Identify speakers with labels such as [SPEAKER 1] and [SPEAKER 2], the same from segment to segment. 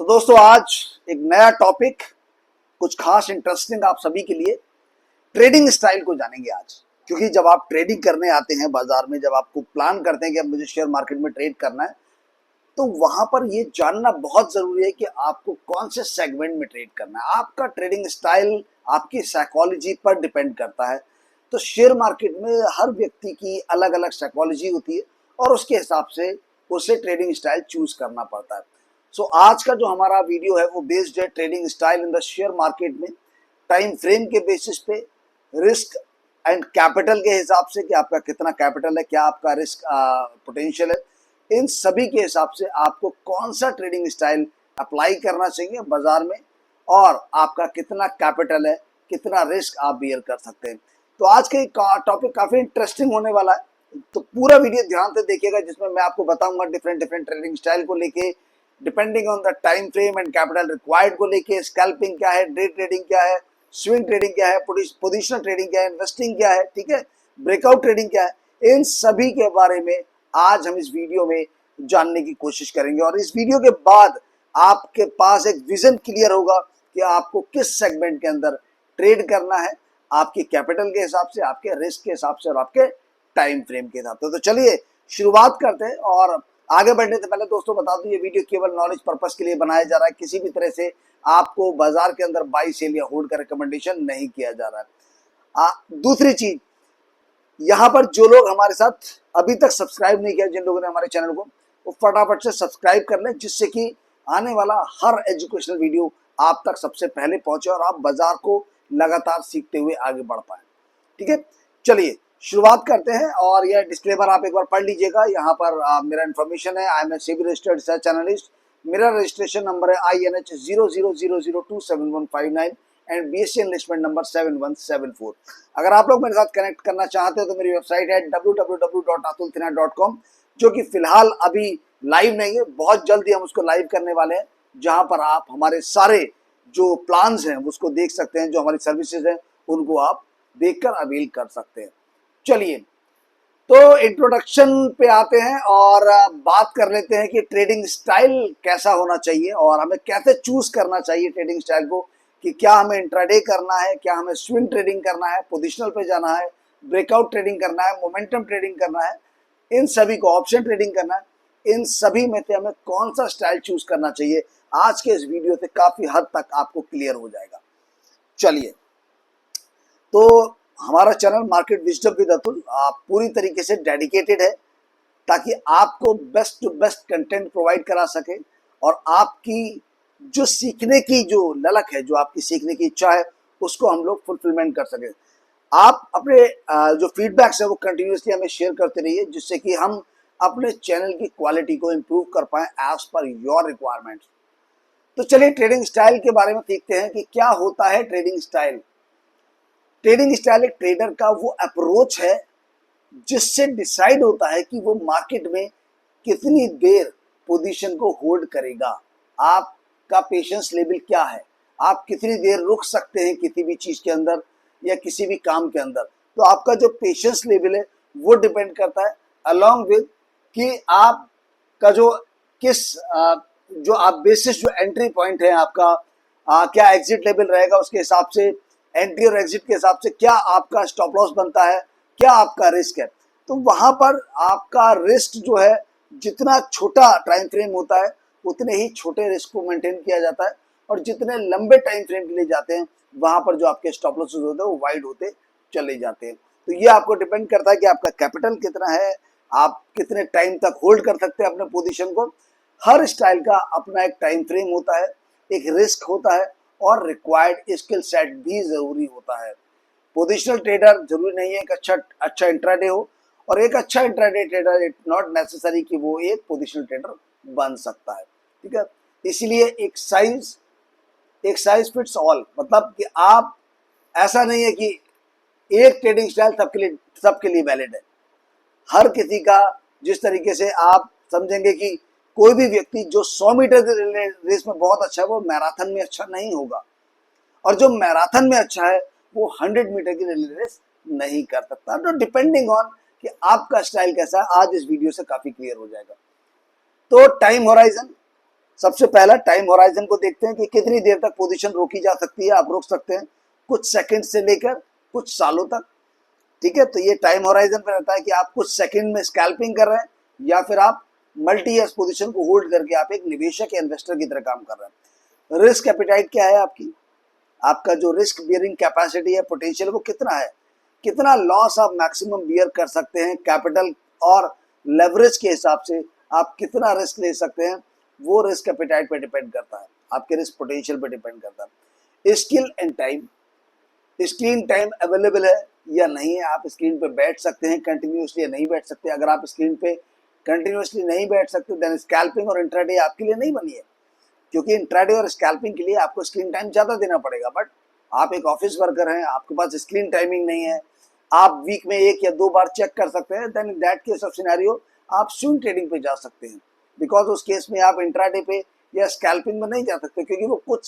[SPEAKER 1] तो दोस्तों आज एक नया टॉपिक, कुछ खास इंटरेस्टिंग आप सभी के लिए, ट्रेडिंग स्टाइल को जानेंगे आज। क्योंकि जब आप ट्रेडिंग करने आते हैं बाजार में, जब आपको प्लान करते हैं कि अब मुझे शेयर मार्केट में ट्रेड करना है, तो वहां पर ये जानना बहुत जरूरी है कि आपको कौन से सेगमेंट में ट्रेड करना है। आपका ट्रेडिंग स्टाइल आपकी साइकोलॉजी पर डिपेंड करता है। तो शेयर मार्केट में हर व्यक्ति की अलग अलग साइकोलॉजी होती है और उसके हिसाब से उसे ट्रेडिंग स्टाइल चूज करना पड़ता है। सो आज का जो हमारा वीडियो है वो बेस्ड है trading style in the share market में, टाइम फ्रेम के बेसिस पे, रिस्क एंड कैपिटल के हिसाब से कि आपका कितना कैपिटल है, क्या आपका रिस्क पोटेंशियल है। इन सभी के हिसाब से आपको कौन सा ट्रेडिंग स्टाइल अप्लाई करना चाहिए बाजार में और आपका कितना कैपिटल है, कितना रिस्क आप बियर कर सकते हैं। तो आज का टॉपिक काफी इंटरेस्टिंग होने वाला है, तो पूरा वीडियो ध्यान से देखिएगा, जिसमें मैं आपको बताऊंगा डिफरेंट ट्रेडिंग स्टाइल को लेके, depending on the time frame and capital required को लेके, स्कैल्पिंग क्या है, डे ट्रेडिंग क्या है, स्विंग ट्रेडिंग क्या है, पोजिशनल ट्रेडिंग क्या है, इन्वेस्टिंग क्या है, ठीक है, ब्रेकआउट ट्रेडिंग क्या है। इन सभी के बारे में आज हम इस वीडियो में जानने की कोशिश करेंगे और इस वीडियो के बाद आपके पास एक विजन क्लियर होगा कि आपको किस सेगमेंट के अंदर ट्रेड करना है, आपके कैपिटल के हिसाब से, आपके रिस्क के हिसाब से और आपके टाइम फ्रेम के हिसाब से। तो चलिए शुरुआत करते हैं। और आगे बढ़ने से पहले दोस्तों बता दूं, ये वीडियो केवल नॉलेज पर्पस के लिए बनाया जा रहा है, किसी भी तरह से आपको बाजार के अंदर बाई सेल या होल्ड का रिकमेंडेशन नहीं किया जा रहा है। दूसरी चीज, यहाँ पर जो लोग हमारे साथ अभी तक सब्सक्राइब नहीं किया, जिन लोगों ने हमारे चैनल को, वो फटाफट से सब्सक्राइब कर लें, जिससे कि आने वाला हर एजुकेशनल वीडियो आप तक सबसे पहले पहुंचे और आप बाजार को लगातार सीखते हुए आगे बढ़ पाए। ठीक है, चलिए शुरुआत करते हैं। और यह डिस्क्लेमर आप एक बार पढ़ लीजिएगा। यहाँ पर मेरा इन्फॉर्मेशन है, I am a SEBI registered research analyst. मेरा रजिस्ट्रेशन नंबर है INH 0000271159 and BSc enlistment number 7174। अगर आप लोग मेरे साथ कनेक्ट करना चाहते हो तो मेरी वेबसाइट है www.atulthina.com, जो कि फिलहाल अभी लाइव नहीं है, बहुत जल्दी हम उसको लाइव करने वाले हैं, जहां पर आप हमारे सारे जो प्लान्स हैं उसको देख सकते हैं, जो हमारी सर्विसेज हैं उनको आप देखकर अवेल कर सकते हैं। चलिए तो इंट्रोडक्शन पे आते हैं और बात कर लेते हैं कि ट्रेडिंग स्टाइल कैसा होना चाहिए और हमें कैसे चूज करना चाहिए ट्रेडिंग स्टाइल को, कि क्या हमें इंट्राडे करना है, क्या हमें स्विंग ट्रेडिंग करना है, पोजिशनल पे जाना है, ब्रेकआउट ट्रेडिंग करना है, मोमेंटम ट्रेडिंग करना है, इन सभी को ऑप्शन ट्रेडिंग करना है। इन सभी में से हमें कौन सा स्टाइल चूज करना चाहिए, आज के इस वीडियो से काफी हद तक आपको क्लियर हो जाएगा। चलिए, तो हमारा channel market wisdom with Atul पूरी तरीके से डेडिकेटेड है ताकि आपको best to best content provide करा सके और आपकी जो सीखने की जो ललक है, जो आपकी सीखने की इच्छा है, उसको हम लोग फुलफिलमेंट कर सके। आप अपने जो फीडबैक्स है वो कंटिन्यूसली हमें शेयर करते रहिए, जिससे कि हम अपने चैनल की क्वालिटी को इम्प्रूव कर पाए एज पर योर रिक्वायरमेंट्स। तो चलिए ट्रेडिंग स्टाइल के बारे में सीखते हैं कि क्या होता है ट्रेडिंग स्टाइल। ट्रेडिंग स्टाइल एक ट्रेडर का वो अप्रोच है जिससे डिसाइड होता है कि वो मार्केट में कितनी देर पोजीशन को होल्ड करेगा। आपका पेशेंस लेवल क्या है, आप कितनी देर रुक सकते हैं किसी भी चीज के अंदर या किसी भी काम के अंदर। तो आपका जो पेशेंस लेवल है वो डिपेंड करता है अलोंग विद कि आपका जो किस जो आप बेसिस जो एंट्री पॉइंट है आपका, क्या एग्जिट लेवल रहेगा, उसके हिसाब से एंट्री और एग्जिट के हिसाब से क्या आपका स्टॉप लॉस बनता है, क्या आपका रिस्क है। तो वहां पर आपका रिस्क जो है, जितना छोटा टाइम फ्रेम होता है उतने ही छोटे रिस्क को मेंटेन किया जाता है, और जितने लंबे टाइम फ्रेम के लिए जाते हैं वहां पर जो आपके स्टॉप लॉसेस होते हैं वो वाइड होते चले जाते हैं। तो ये आपको डिपेंड करता है कि आपका कैपिटल कितना है, आप कितने टाइम तक होल्ड कर सकते हैं अपने पोजीशन को। हर स्टाइल का अपना एक टाइम फ्रेम होता है, एक रिस्क होता है और रिक्वायर्ड स्किल सेट भी जरूरी होता है। पोजिशनल ट्रेडर जरूरी नहीं है एक अच्छा इंट्राडे हो, और एक अच्छा intraday trader it not necessary कि वो एक पोजिशनल ट्रेडर बन सकता है। ठीक है, इसीलिए एक साइज फिट्स ऑल, मतलब कि आप, ऐसा नहीं है कि एक ट्रेडिंग स्टाइल सबके लिए वैलिड है। हर किसी का जिस तरीके से आप समझेंगे कि कोई भी व्यक्ति जो 100 मीटर की रेस में बहुत अच्छा है वो मैराथन में अच्छा नहीं होगा, और जो मैराथन में अच्छा है वो 100 मीटर की रिले रेस नहीं कर सकता। तो डिपेंडिंग ऑन कि आपका स्टाइल कैसा है, आज इस वीडियो से काफी क्लियर हो जाएगा। तो टाइम होराइजन, सबसे पहला टाइम होराइजन को देखते हैं कि कितनी देर तक पोजीशन रोकी जा सकती है। आप रोक सकते हैं कुछ सेकंड से लेकर कुछ सालों तक, ठीक है। तो ये टाइम होराइजन पर रहता है कि आप कुछ सेकंड में स्कैल्पिंग कर रहे हैं या फिर आप मल्टी ईयर्स पोजीशन को होल्ड करके आप एक निवेशक या इन्वेस्टर की तरह काम कर रहे हैं। रिस्क एपिटाइट क्या है आपकी, आपका जो रिस्क बियरिंग कैपेसिटी है, पोटेंशियल, वो कितना है, कितना लॉस आप मैक्सिमम बियर कर सकते हैं। कैपिटल और लेवरेज के हिसाब से आप कितना रिस्क ले सकते हैं, वो रिस्क एपिटाइट पे डिपेंड करता है, आपके रिस्क पोटेंशियल पे डिपेंड करता है। Skill and time, screen time available है या नहीं है, आप स्क्रीन पे बैठ सकते हैं कंटिन्यूसली या नहीं बैठ सकते। अगर आप स्क्रीन पे कंटिन्यूसली नहीं बैठ सकते देन स्कैल्पिंग और इंट्राडे आपके लिए नहीं बनी है, क्योंकि इंट्राडे और स्कैल्पिंग के लिए आपको स्क्रीन टाइम ज़्यादा देना पड़ेगा। बट आप एक ऑफिस वर्कर हैं, आपके पास स्क्रीन टाइमिंग नहीं है, आप वीक में 1 या 2 बार चेक कर सकते हैं, then in that case of scenario आप स्विंग ट्रेडिंग पे जा सकते हैं। बिकॉज उस केस में आप इंट्राडे पे या स्कैल्पिंग में नहीं जा सकते, क्योंकि वो कुछ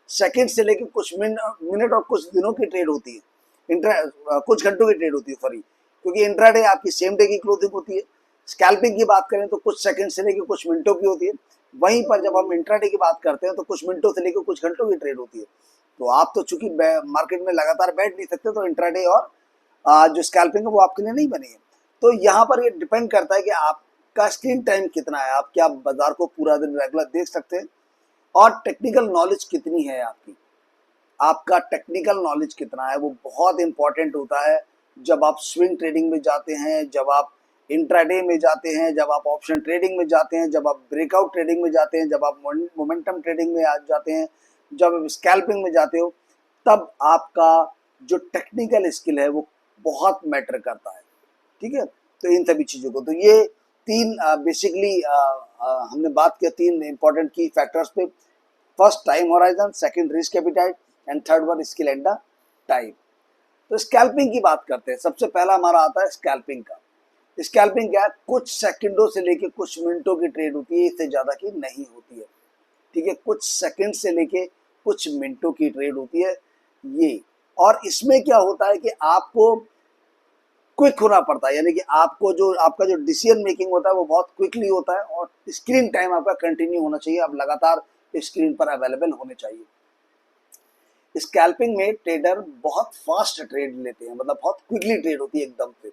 [SPEAKER 1] सेकंड से लेकर कुछ मिनट और कुछ दिनों की ट्रेड होती है, कुछ घंटों की ट्रेड होती है, सॉरी, क्योंकि इंट्राडे आपकी सेम डे की क्लोजिंग होती है। स्कैल्पिंग की बात करें तो कुछ सेकंड से लेकर कुछ मिनटों की होती है, वहीं पर जब हम इंट्राडे की बात करते हैं तो कुछ मिनटों से लेकर कुछ घंटों की ट्रेड होती है। तो आप तो चूंकि मार्केट में लगातार बैठ नहीं सकते, तो इंट्राडे और जो स्कैल्पिंग है वो आपके लिए नहीं बनी है। तो यहाँ पर ये डिपेंड करता है कि आपका स्क्रीन टाइम कितना है, आप क्या बाजार को पूरा दिन रेगुलर देख सकते हैं, और टेक्निकल नॉलेज कितनी है आपकी, आपका टेक्निकल नॉलेज कितना है, वो बहुत इंपॉर्टेंट होता है। जब आप स्विंग ट्रेडिंग में जाते हैं, जब आप इंट्राडे में जाते हैं, जब आप ऑप्शन ट्रेडिंग में जाते हैं, जब आप ब्रेकआउट ट्रेडिंग में जाते हैं, जब आप मोमेंटम ट्रेडिंग में जाते हैं, जब आप स्कैल्पिंग में जाते हो, तब आपका जो टेक्निकल स्किल है वो बहुत मैटर करता है, ठीक है। तो इन सभी चीज़ों को, तो ये तीन बेसिकली हमने बात किया 3 इंपॉर्टेंट की फैक्टर्स पे। First time horizon, second risk appetite and third one skill and the time. तो स्कैल्पिंग की बात करते हैं। सबसे पहला हमारा आता है स्कैल्पिंग का। स्कैल्पिंग क्या है, कुछ सेकंडों से लेके कुछ मिनटों की ट्रेड होती है, इससे ज़्यादा की नहीं होती है, ठीक है। कुछ सेकंड से लेके कुछ मिनटों की ट्रेड होती है ये। और इसमें क्या होता है कि आपको क्विक होना पड़ता है, यानी कि आपको जो आपका जो डिसीजन मेकिंग होता है वो बहुत क्विकली होता है, और स्क्रीन टाइम आपका कंटिन्यू होना चाहिए, आप लगातार स्क्रीन पर अवेलेबल होने चाहिए। स्कैल्पिंग में ट्रेडर बहुत फास्ट ट्रेड लेते हैं, मतलब बहुत क्विकली ट्रेड होती है एकदम से।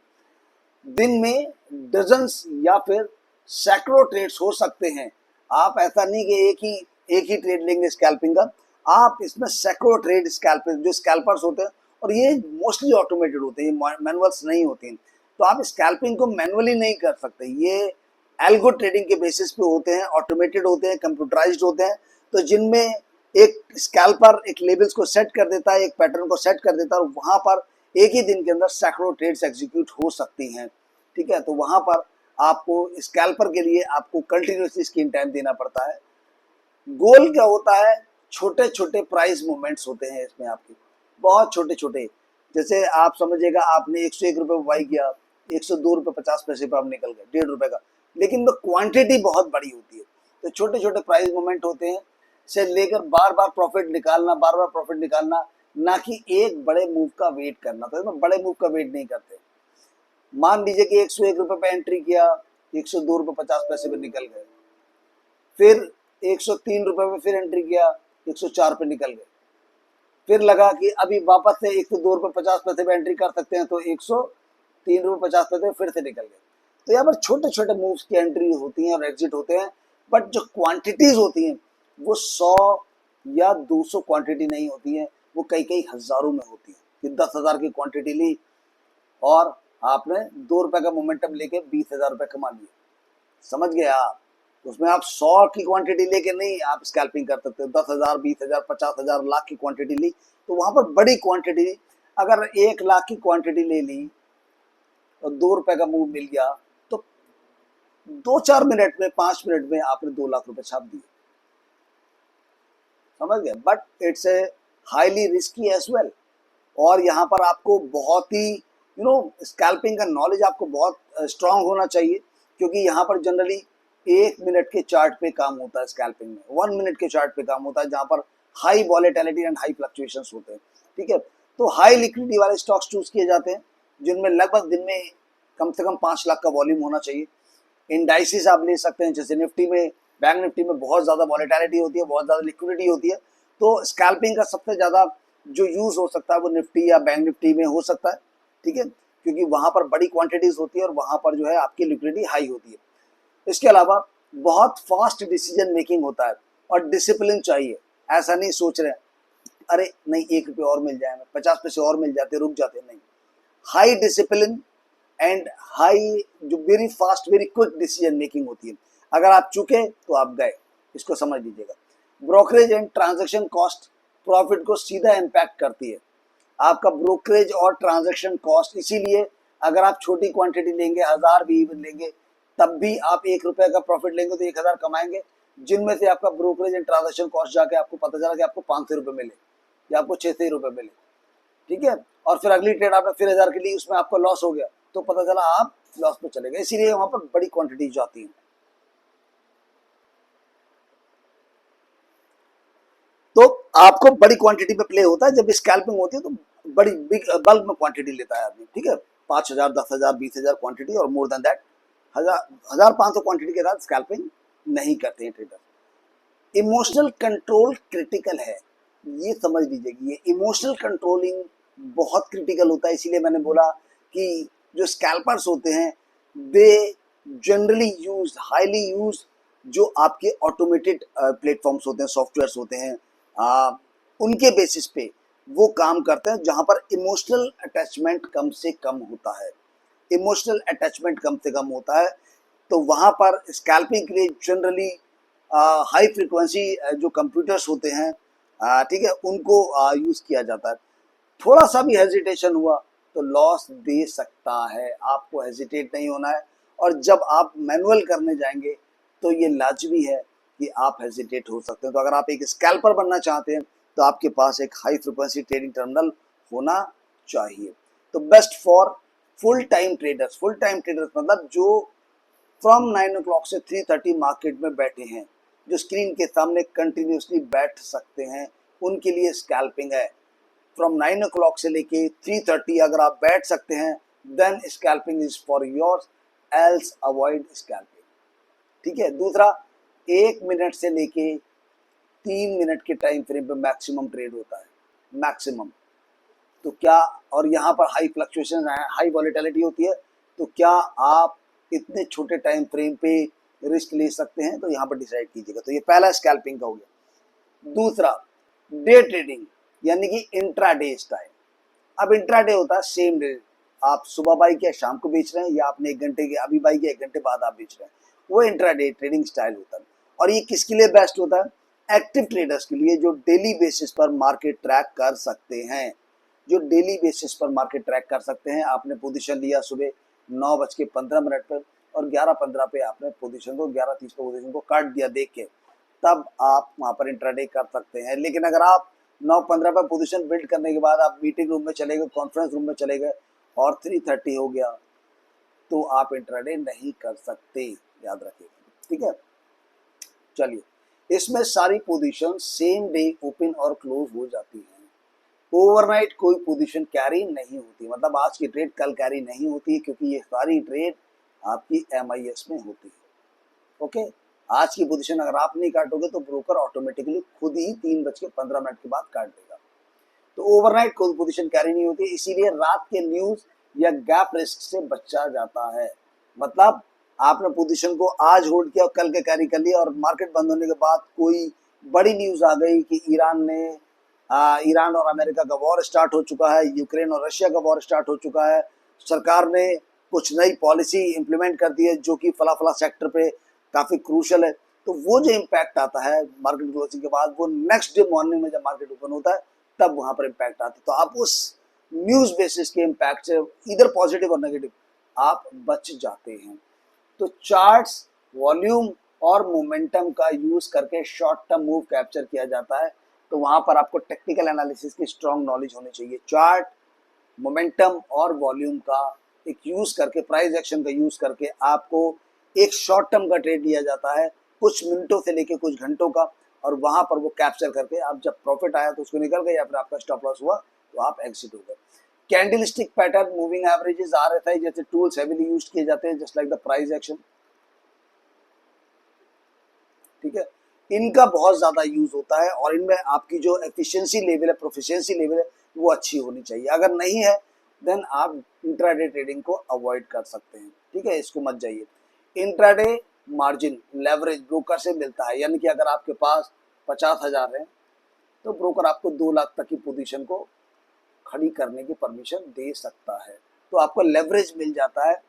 [SPEAKER 1] दिन में डजन्स या फिर सैकड़ों ट्रेड्स हो सकते हैं। आप ऐसा नहीं कि एक ही ट्रेड लेंगे स्कैल्पिंग का, आप इसमें सैकड़ों ट्रेड स्कैल्पिंग, जो स्कैल्पर्स होते हैं, और ये मोस्टली ऑटोमेटेड होते हैं, मैनुअल्स नहीं होते हैं, तो आप स्कैल्पिंग को मैनुअली नहीं कर सकते। ये एल्गो ट्रेडिंग के बेसिस पे होते हैं, ऑटोमेटेड होते हैं, कंप्यूटराइज्ड होते हैं। तो जिनमें एक स्कैल्पर एक लेवल्स को सेट कर देता है, एक पैटर्न को सेट कर देता है, और वहां पर एक ही दिन के अंदर सैकड़ों ट्रेड्स एग्जीक्यूट हो सकती हैं, ठीक है। तो वहां पर आपको स्कैल्पर के लिए आपको कंटिन्यूसली स्क्रीन टाइम देना पड़ता है। गोल क्या होता है, छोटे छोटे प्राइस मूवमेंट्स होते हैं इसमें आपके, बहुत छोटे छोटे। जैसे आप समझिएगा आपने 101 रुपये बाई किया, 102 रुपये 50 पैसे पर आप निकल गए, 1.5 रुपये का, लेकिन वो क्वांटिटी बहुत बड़ी होती है। तो छोटे छोटे प्राइस मूवमेंट होते हैं, से लेकर बार बार प्रॉफिट निकालना, बार बार प्रॉफिट निकालना, ना कि एक बड़े मूव का वेट करना। तो इसमें बड़े मूव का वेट नहीं करते। मान लीजिए कि 101 रुपये पे एंट्री किया, 102 रुपये 50 पैसे पे निकल गए, फिर 103 रुपये में फिर एंट्री किया, 104 पे निकल गए, फिर लगा कि अभी वापस से 102 रुपये 50 पैसे पे एंट्री कर सकते हैं, तो 103 रुपये 50 पैसे फिर से निकल गए। तो यहाँ पर छोटे छोटे मूव्स की एंट्री होती हैं और एग्जिट होते हैं, बट जो क्वांटिटीज होती हैं वो 100 या 200 क्वांटिटी नहीं होती है, वो कई कई हजारों में होती है। कि 10,000 की क्वांटिटी ली और आपने 2 रुपए का मोमेंटम लेके 20,000 रुपये कमा लिए, समझ गए आप। उसमें आप 100 की क्वांटिटी लेके नहीं आप स्कैल्पिंग कर सकते हो। 10,000, 20,000, 50,000, लाख की क्वांटिटी ली, तो वहां पर बड़ी क्वांटिटी, अगर 1 लाख की क्वांटिटी ले ली और 2 रुपए का मूव मिल गया, तो 2-4 मिनट में, 5 मिनट में आपने 2 लाख रुपए छाप दिए, समझ गए। But it's a highly risky as well. और यहाँ पर आपको बहुत ही स्कैल्पिंग का नॉलेज आपको बहुत स्ट्रांग होना चाहिए, क्योंकि यहाँ पर जनरली 1 मिनट के चार्ट पे काम होता है स्कैल्पिंग में, 1 मिनट के चार्ट पे काम होता है, जहाँ पर high volatility and high fluctuations होते हैं, ठीक है। तो हाई लिक्विडिटी वाले स्टॉक्स चूज किए जाते हैं, जिनमें लगभग दिन में कम से कम 5 लाख का वॉल्यूम होना चाहिए। इंडाइसिस आप ले सकते हैं, जैसे निफ्टी में बैंक निफ्टी में बहुत ज़्यादा वॉलेटिलिटी होती है, बहुत ज़्यादा लिक्विडिटी होती है। तो स्कैल्पिंग का सबसे ज़्यादा जो यूज़ हो सकता है वो निफ्टी या बैंक निफ्टी में हो सकता है, ठीक है, क्योंकि वहाँ पर बड़ी क्वांटिटीज़ होती है और वहाँ पर जो है आपकी लिक्विडिटी हाई होती है। इसके अलावा बहुत फास्ट डिसीजन मेकिंग होता है और डिसिप्लिन चाहिए। ऐसा नहीं सोच रहे अरे नहीं 1 रुपये और मिल जाए, 50 पैसे और मिल जाते, रुक जाते, नहीं। हाई डिसिप्लिन एंड हाई जो very fast very quick decision making होती है। अगर आप चुके तो आप गए, इसको समझ लीजिएगा। Brokerage and transaction cost profit को सीधा इम्पैक्ट करती है। आपका ब्रोकरेज और ट्रांजैक्शन कॉस्ट, इसीलिए अगर आप छोटी क्वांटिटी लेंगे, 1000 भी लेंगे, तब भी आप 1 रुपये का प्रॉफिट लेंगे तो 1000 कमाएंगे, जिनमें से आपका ब्रोकरेज एंड ट्रांजैक्शन कॉस्ट जाके आपको पता चला कि आपको 500 रुपये मिले या आपको 600 रुपये मिले, ठीक है। और फिर अगली ट्रेड आपने फिर 1000 के लिए, उसमें आपका लॉस हो गया तो पता चला आप लॉस में चले गए। इसीलिए वहां पर बड़ी क्वांटिटी जाती है। तो आपको बड़ी क्वांटिटी पे प्ले होता है। जब स्कैल्पिंग होती है तो बड़ी बिग बल्क में क्वांटिटी लेता है आदमी, ठीक है, 5000 10,000 20,000 क्वांटिटी और मोर देन दैट 1500 क्वांटिटी के साथ स्कैल्पिंग नहीं करते हैं ट्रेडर। इमोशनल कंट्रोल क्रिटिकल है, ये समझ लीजिए कि ये इमोशनल कंट्रोलिंग बहुत क्रिटिकल होता है। इसीलिए मैंने बोला कि जो स्कैल्पर्स होते हैं they generally use highly use जो आपके ऑटोमेटेड प्लेटफॉर्म्स होते हैं, सॉफ्टवेयर्स होते हैं, उनके बेसिस पे वो काम करते हैं जहां पर इमोशनल अटैचमेंट कम से कम होता है। इमोशनल अटैचमेंट कम से कम होता है तो वहां पर स्कैल्पिंग के लिए जनरली हाई फ्रीक्वेंसी जो कंप्यूटर्स होते हैं, ठीक है, उनको यूज किया जाता है। थोड़ा सा भी हेजिटेशन हुआ तो लॉस दे सकता है, आपको हेजिटेट नहीं होना है। और जब आप मैनुअल करने जाएंगे तो ये लाजमी है कि आप हेजिटेट हो सकते हैं। तो अगर आप एक स्कैल्पर बनना चाहते हैं तो आपके पास एक हाई फ्रीक्वेंसी ट्रेडिंग टर्मिनल होना चाहिए। तो best for full time traders, full time traders मतलब जो फ्रॉम 9 o'clock से 3:30 मार्केट में बैठे हैं, जो स्क्रीन के सामने कंटिन्यूसली बैठ सकते हैं, उनके लिए स्कैल्पिंग है। फ्रॉम 9 o'clock से लेके 3:30 अगर आप बैठ सकते हैं then scalping is for yours, else avoid scalping, ठीक है। दूसरा, 1 मिनट से लेके 3 मिनट के टाइम फ्रेम पे मैक्सिमम ट्रेड होता है, मैक्सिमम। तो क्या, और यहाँ पर हाई फ्लक्चुएशन है, हाई वॉलेटिलिटी होती है, तो क्या आप इतने छोटे टाइम फ्रेम पे रिस्क ले सकते हैं? तो यहाँ पर डिसाइड कीजिएगा। तो ये पहला स्कैल्पिंग का हो गया। दूसरा, डे ट्रेडिंग यानी कि इंट्राडे स्टाइल। अब इंट्राडे होता है सेम डे, आप सुबह बाई किया शाम को बेच रहे हैं, या आपने 1 घंटे के अभी बाई किया 1 घंटे बाद आप बेच रहे हैं, वो इंट्राडे ट्रेडिंग स्टाइल होता है। और ये किसके लिए बेस्ट होता है? एक्टिव ट्रेडर्स के लिए जो डेली बेसिस पर मार्केट ट्रैक कर सकते हैं, जो डेली बेसिस पर मार्केट ट्रैक कर सकते हैं। आपने पोजीशन लिया सुबह 9:15 पर और 11:15 पे आपने पोजीशन को 11:30 पे पोजीशन को काट दिया देख के, तब आप वहां पर इंट्राडे कर सकते हैं। लेकिन अगर आप 9:15 पर पोजीशन बिल्ड करने के बाद आप मीटिंग रूम में चले गए, कॉन्फ्रेंस रूम में चले गए और 3:30 हो गया तो आप इंट्राडे नहीं कर सकते, याद रखिएगा, ठीक है। चलिए, इसमें सारी पोजीशन सेम डे ओपन और क्लोज हो जाती है। ओवरनाइट कोई पोजीशन कैरी नहीं होती, मतलब आज की ट्रेड कल कैरी नहीं होती, क्योंकि ये सारी ट्रेड आपकी MIS में होती है। ओके, आज की पोजीशन अगर आप नहीं काटोगे तो ब्रोकर ऑटोमेटिकली खुद ही 3:15 के बाद काट देगा। तो ओवरनाइट कोई पोजीशन कैरी नहीं होती, इसीलिए रात के न्यूज या गैप रिस्क से बचा जाता है। मतलब आपने पोजीशन को आज होल्ड किया और कल के कैरी कर लिया और मार्केट बंद होने के बाद कोई बड़ी न्यूज आ गई कि ईरान और अमेरिका का वॉर स्टार्ट हो चुका है, यूक्रेन और रशिया का वॉर स्टार्ट हो चुका है, सरकार ने कुछ नई पॉलिसी इंप्लीमेंट कर दी है जो कि फला फला सेक्टर पे काफी क्रूशल है, तो वो जो इम्पैक्ट आता है मार्केट क्लोजिंग के बाद, वो नेक्स्ट डे मॉर्निंग में जब मार्केट ओपन होता है तब वहां पर इम्पैक्ट आता है। तो आप उस न्यूज बेसिस के इम्पैक्ट से इधर पॉजिटिव और नेगेटिव आप बच जाते हैं। तो चार्ट्स, वॉल्यूम और मोमेंटम का यूज करके शॉर्ट टर्म मूव कैप्चर किया जाता है। तो वहां पर आपको टेक्निकल एनालिसिस की स्ट्रॉन्ग नॉलेज होनी चाहिए। चार्ट, मोमेंटम और वॉल्यूम का एक यूज करके, प्राइस एक्शन का यूज करके आपको एक शॉर्ट टर्म का ट्रेड दिया जाता है, कुछ मिनटों से लेके कुछ घंटों का, और वहां पर वो कैप्चर करके आप जब प्रॉफिट आया तो उसको निकल गए या फिर आपका स्टॉप लॉस हुआ तो आप एग्जिट हो गए। Candlestick pattern, moving averages, RSI जैसे टूल्स हेवीली यूज किए जाते हैं just like the price action. ठीक है, इनका बहुत ज़्यादा यूज़ होता है और इनमें आपकी जो एफिशिएंसी लेवल है, प्रोफिशिएंसी लेवल है, वो अच्छी होनी चाहिए। अगर नहीं है देन आप इंट्राडे ट्रेडिंग को अवॉइड कर सकते हैं, ठीक है, इसको मत जाइए। इंट्राडे मार्जिन लेवरेज ब्रोकर से मिलता है, यानी कि अगर आपके पास 50,000 है तो ब्रोकर आपको 2 लाख तक की पोजीशन को खड़ी करने की परमिशन दे सकता है। तो आपको लेवरेज मिल जाता है,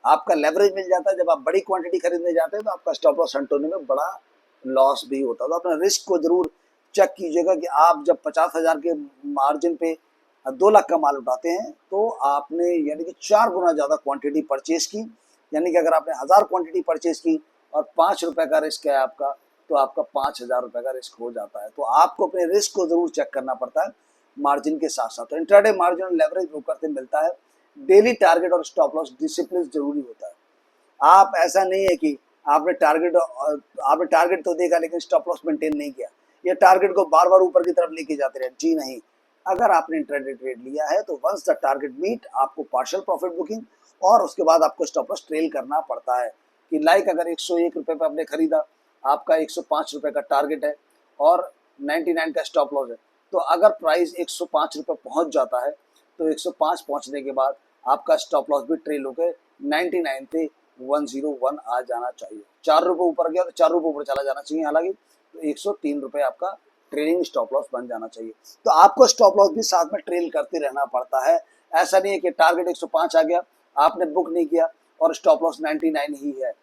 [SPEAKER 1] आपका लेवरेज मिल जाता है। जब आप बड़ी क्वांटिटी खरीदने जाते हैं तो आपका स्टॉप लॉस हंट होने में बड़ा लॉस भी होता है। तो अपना रिस्क को जरूर चेक कीजिएगा कि आप जब 50,000 के मार्जिन पे 2 लाख का माल उठाते हैं तो आपने यानी कि 4 गुना ज़्यादा क्वांटिटी परचेज की, यानी कि अगर आपने 1000 क्वांटिटी परचेज की और 5 रुपए का रिस्क है आपका, तो आपका 5,000 रुपए का रिस्क हो जाता है। तो आपको अपने रिस्क को जरूर चेक करना पड़ता है मार्जिन के साथ साथ। तो इंट्राडे मार्जिन और लेवरेज ब्रोकर से मिलता है। डेली टारगेट और स्टॉप लॉस डिसिप्लिन जरूरी होता है। आप ऐसा नहीं है कि आपने टारगेट तो देखा लेकिन स्टॉप लॉस मेंटेन नहीं किया, ये टारगेट को बार बार ऊपर की तरफ लेके जाते रहे, जी नहीं। अगर आपने इंट्राडे ट्रेड लिया है तो वंस द टारगेट मीट आपको पार्शियल प्रॉफिट बुकिंग और उसके बाद आपको स्टॉप लॉस ट्रेल करना पड़ता है। कि लाइक अगर 101 रुपए पे आपने खरीदा, आपका 105 रुपए का टारगेट है और 99 का स्टॉप लॉस है, तो अगर प्राइस 105 रुपए पहुंच जाता है तो 105 पहुंचने के बाद आपका स्टॉप लॉस भी ट्रेल होकर 99 पे 101 आ जाना चाहिए। 4 रुपए ऊपर गया तो 4 रुपए ऊपर चला जाना चाहिए, हालांकि तो 103 रुपए आपका ट्रेलिंग स्टॉप लॉस बन जाना चाहिए। तो आपको स्टॉप लॉस भी साथ में ट्रेल करते रहना पड़ता है। ऐसा नहीं है कि टारगेट 105 आ गया, आपने बुक नहीं किया और स्टॉप लॉस 99 ही है,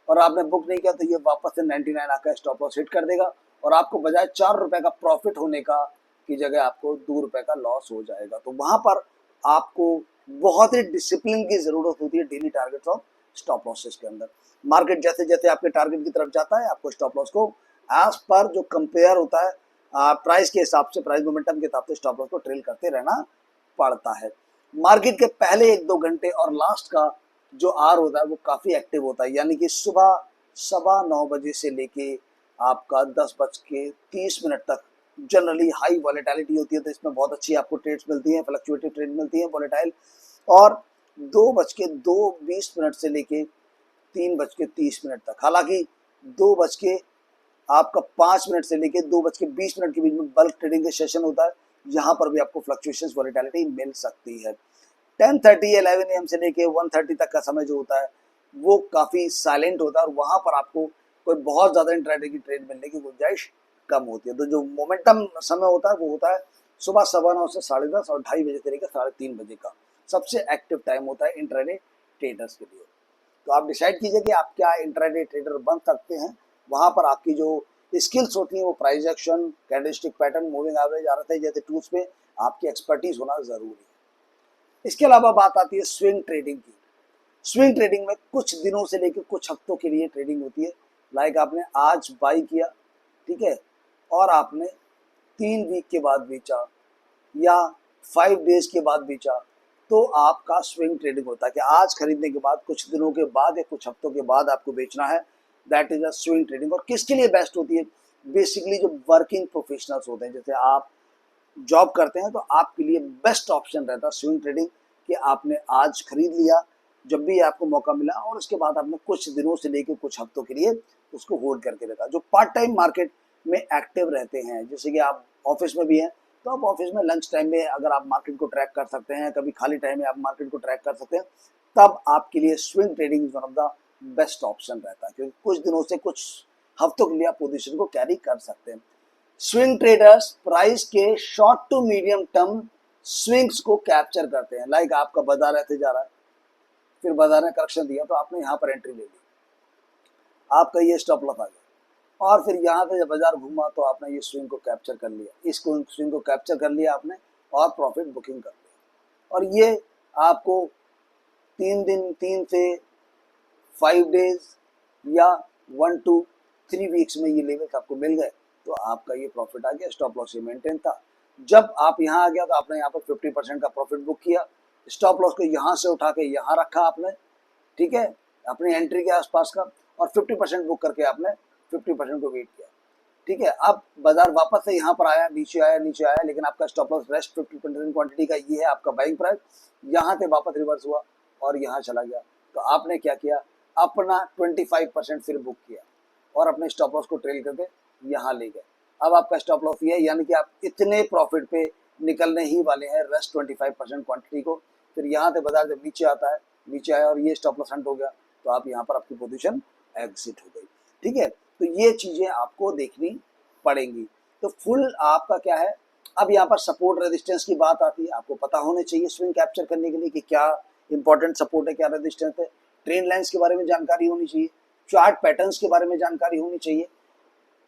[SPEAKER 1] और आपने बुक नहीं किया तो ये वापस से 99 आकर स्टॉप लॉस हिट कर देगा और आपको बजाय 4 रुपए का प्रॉफिट होने का की जगह आपको 2 रुपए का लॉस हो जाएगा। तो वहां पर आपको बहुत ही डिसिप्लिन की जरूरत होती है डेली टारगेट्स और स्टॉप लॉसेस के अंदर। मार्केट जैसे जैसे आपके टारगेट की तरफ जाता है आपको स्टॉप लॉस को एज पर जो कंपेयर होता है प्राइस के हिसाब से, प्राइस मोमेंटम के हिसाब से स्टॉप लॉस को ट्रेल करते रहना पड़ता है। मार्केट के पहले 1-2 घंटे और लास्ट का जो आर होता है वो काफी एक्टिव होता है, यानी कि सुबह 9:15 बजे से लेके आपका 10:30 तक जनरली हाई वॉलेटिलिटी होती है। तो इसमें बहुत अच्छी आपको ट्रेड्स मिलती हैं, फ्लक्चुएटिव ट्रेड मिलती हैं वॉलेटाइल। और 2:02 से लेके 3:30 तक, हालांकि 2:05 से लेके 2:20 के बीच में बल्क ट्रेडिंग का सेशन होता है, यहाँ पर भी आपको फ्लक्चुएशंस वॉलेटिलिटी मिल सकती है। 10:30 11 AM से लेके 1:30 तक का समय जो होता है वो काफी साइलेंट होता है और वहां पर आपको कोई बहुत ज्यादा इंट्राडे की ट्रेड मिलने की गुंजाइश कम होती है। तो जो मोमेंटम समय होता है वो होता है सुबह 9:15 से 10:30 और 2:30 बजे से लेकर 3:30 बजे का सबसे एक्टिव टाइम होता है इंट्राडे ट्रेडर्स के लिए। तो आप डिसाइड कीजिए कि आप क्या इंट्राडे ट्रेडर बन सकते हैं। वहां पर आपकी जो स्किल्स होती हैं वो price action, candlestick pattern, moving average, RSI जैसे टूल्स में आपकी एक्सपर्टीज होना जरूरी है। इसके अलावा बात आती है स्विंग ट्रेडिंग की। स्विंग ट्रेडिंग में कुछ दिनों से लेकर कुछ हफ्तों के लिए ट्रेडिंग होती है। लाइक आपने आज बाई किया, ठीक है, और आपने 3 वीक के बाद बेचा या 5 डेज के बाद बेचा, तो आपका स्विंग ट्रेडिंग होता है कि आज खरीदने के बाद कुछ दिनों के बाद या कुछ हफ्तों के बाद आपको बेचना है। That is a swing trading. और किसके लिए बेस्ट होती है? बेसिकली जो वर्किंग प्रोफेशनल्स होते हैं, जैसे आप जॉब करते हैं, तो आपके लिए बेस्ट ऑप्शन रहता है स्विंग ट्रेडिंग कि आपने आज खरीद लिया जब भी आपको मौका मिला और उसके बाद आपने कुछ दिनों से लेकर कुछ हफ्तों के लिए उसको होल्ड करके रखा। जो पार्ट टाइम मार्केट में एक्टिव रहते हैं, जैसे कि आप ऑफिस में भी हैं, तो आप ऑफिस में लंच टाइम में अगर आप मार्केट को ट्रैक कर सकते हैं, कभी खाली टाइम में आप मार्केट को ट्रैक कर सकते हैं, तब आपके लिए swing trading one of the best option रहता है, क्योंकि कुछ दिनों से कुछ हफ्तों के लिए आप पोजीशन को कैरी कर सकते हैं। स्विंग ट्रेडर्स प्राइस के short to medium term swings को कैप्चर करते हैं। लाइक आपका बाजार ऐसे जा रहा है, फिर बाजार ने करेक्शन दिया तो आपने यहाँ पर एंट्री ले ली, आपका ये स्टॉप लॉस आ गया, और फिर यहाँ पे जब बाजार घूमा तो आपने ये स्विंग को कैप्चर कर लिया, इसको स्विंग को कैप्चर कर लिया आपने और प्रॉफिट बुकिंग कर लिया। और ये आपको 3 से 5 डेज या 1 to 3 वीक्स में ये लेवल्स आपको मिल गए, तो आपका ये प्रॉफिट आ गया, स्टॉप लॉस ये मेंटेन था। जब आप यहाँ आ गया तो आपने यहाँ पर 50% का प्रॉफिट बुक किया, स्टॉप लॉस को यहाँ से उठा के यहाँ रखा आपने, ठीक है, अपनी एंट्री के आसपास का, और 50% बुक करके आपने 50% को वेट किया, ठीक है। अब बाजार वापस से यहाँ पर आया, नीचे आया, लेकिन आपका स्टॉप लॉस रेस्ट 50% क्वांटिटी का ये है आपका बाइंग प्राइस, यहाँ से वापस रिवर्स हुआ और यहाँ चला गया, तो आपने क्या किया, अपना 25% फिर बुक किया, और अपने स्टॉप लॉस को ट्रेल करके यहाँ ले गए। अब आपका स्टॉप लॉस ये है, यानी कि आप इतने प्रॉफिट पे निकलने ही वाले हैं रेस्ट 25% क्वांटिटी को। फिर यहाँ से बाजार जब नीचे आता है, नीचे आया और ये स्टॉप लॉस हंट हो गया, तो आप यहाँ पर आपकी पोजीशन एग्जिट हो गई। ठीक है, तो ये चीजें आपको देखनी पड़ेंगी। तो फुल आपका क्या है, अब यहाँ पर सपोर्ट रेजिस्टेंस की बात आती है, आपको पता होने चाहिए स्विंग कैप्चर करने के लिए कि क्या इंपॉर्टेंट सपोर्ट है, क्या रेजिस्टेंस है। ट्रेंड लाइंस के बारे में जानकारी होनी चाहिए, चार्ट पैटर्न्स के बारे में जानकारी होनी चाहिए,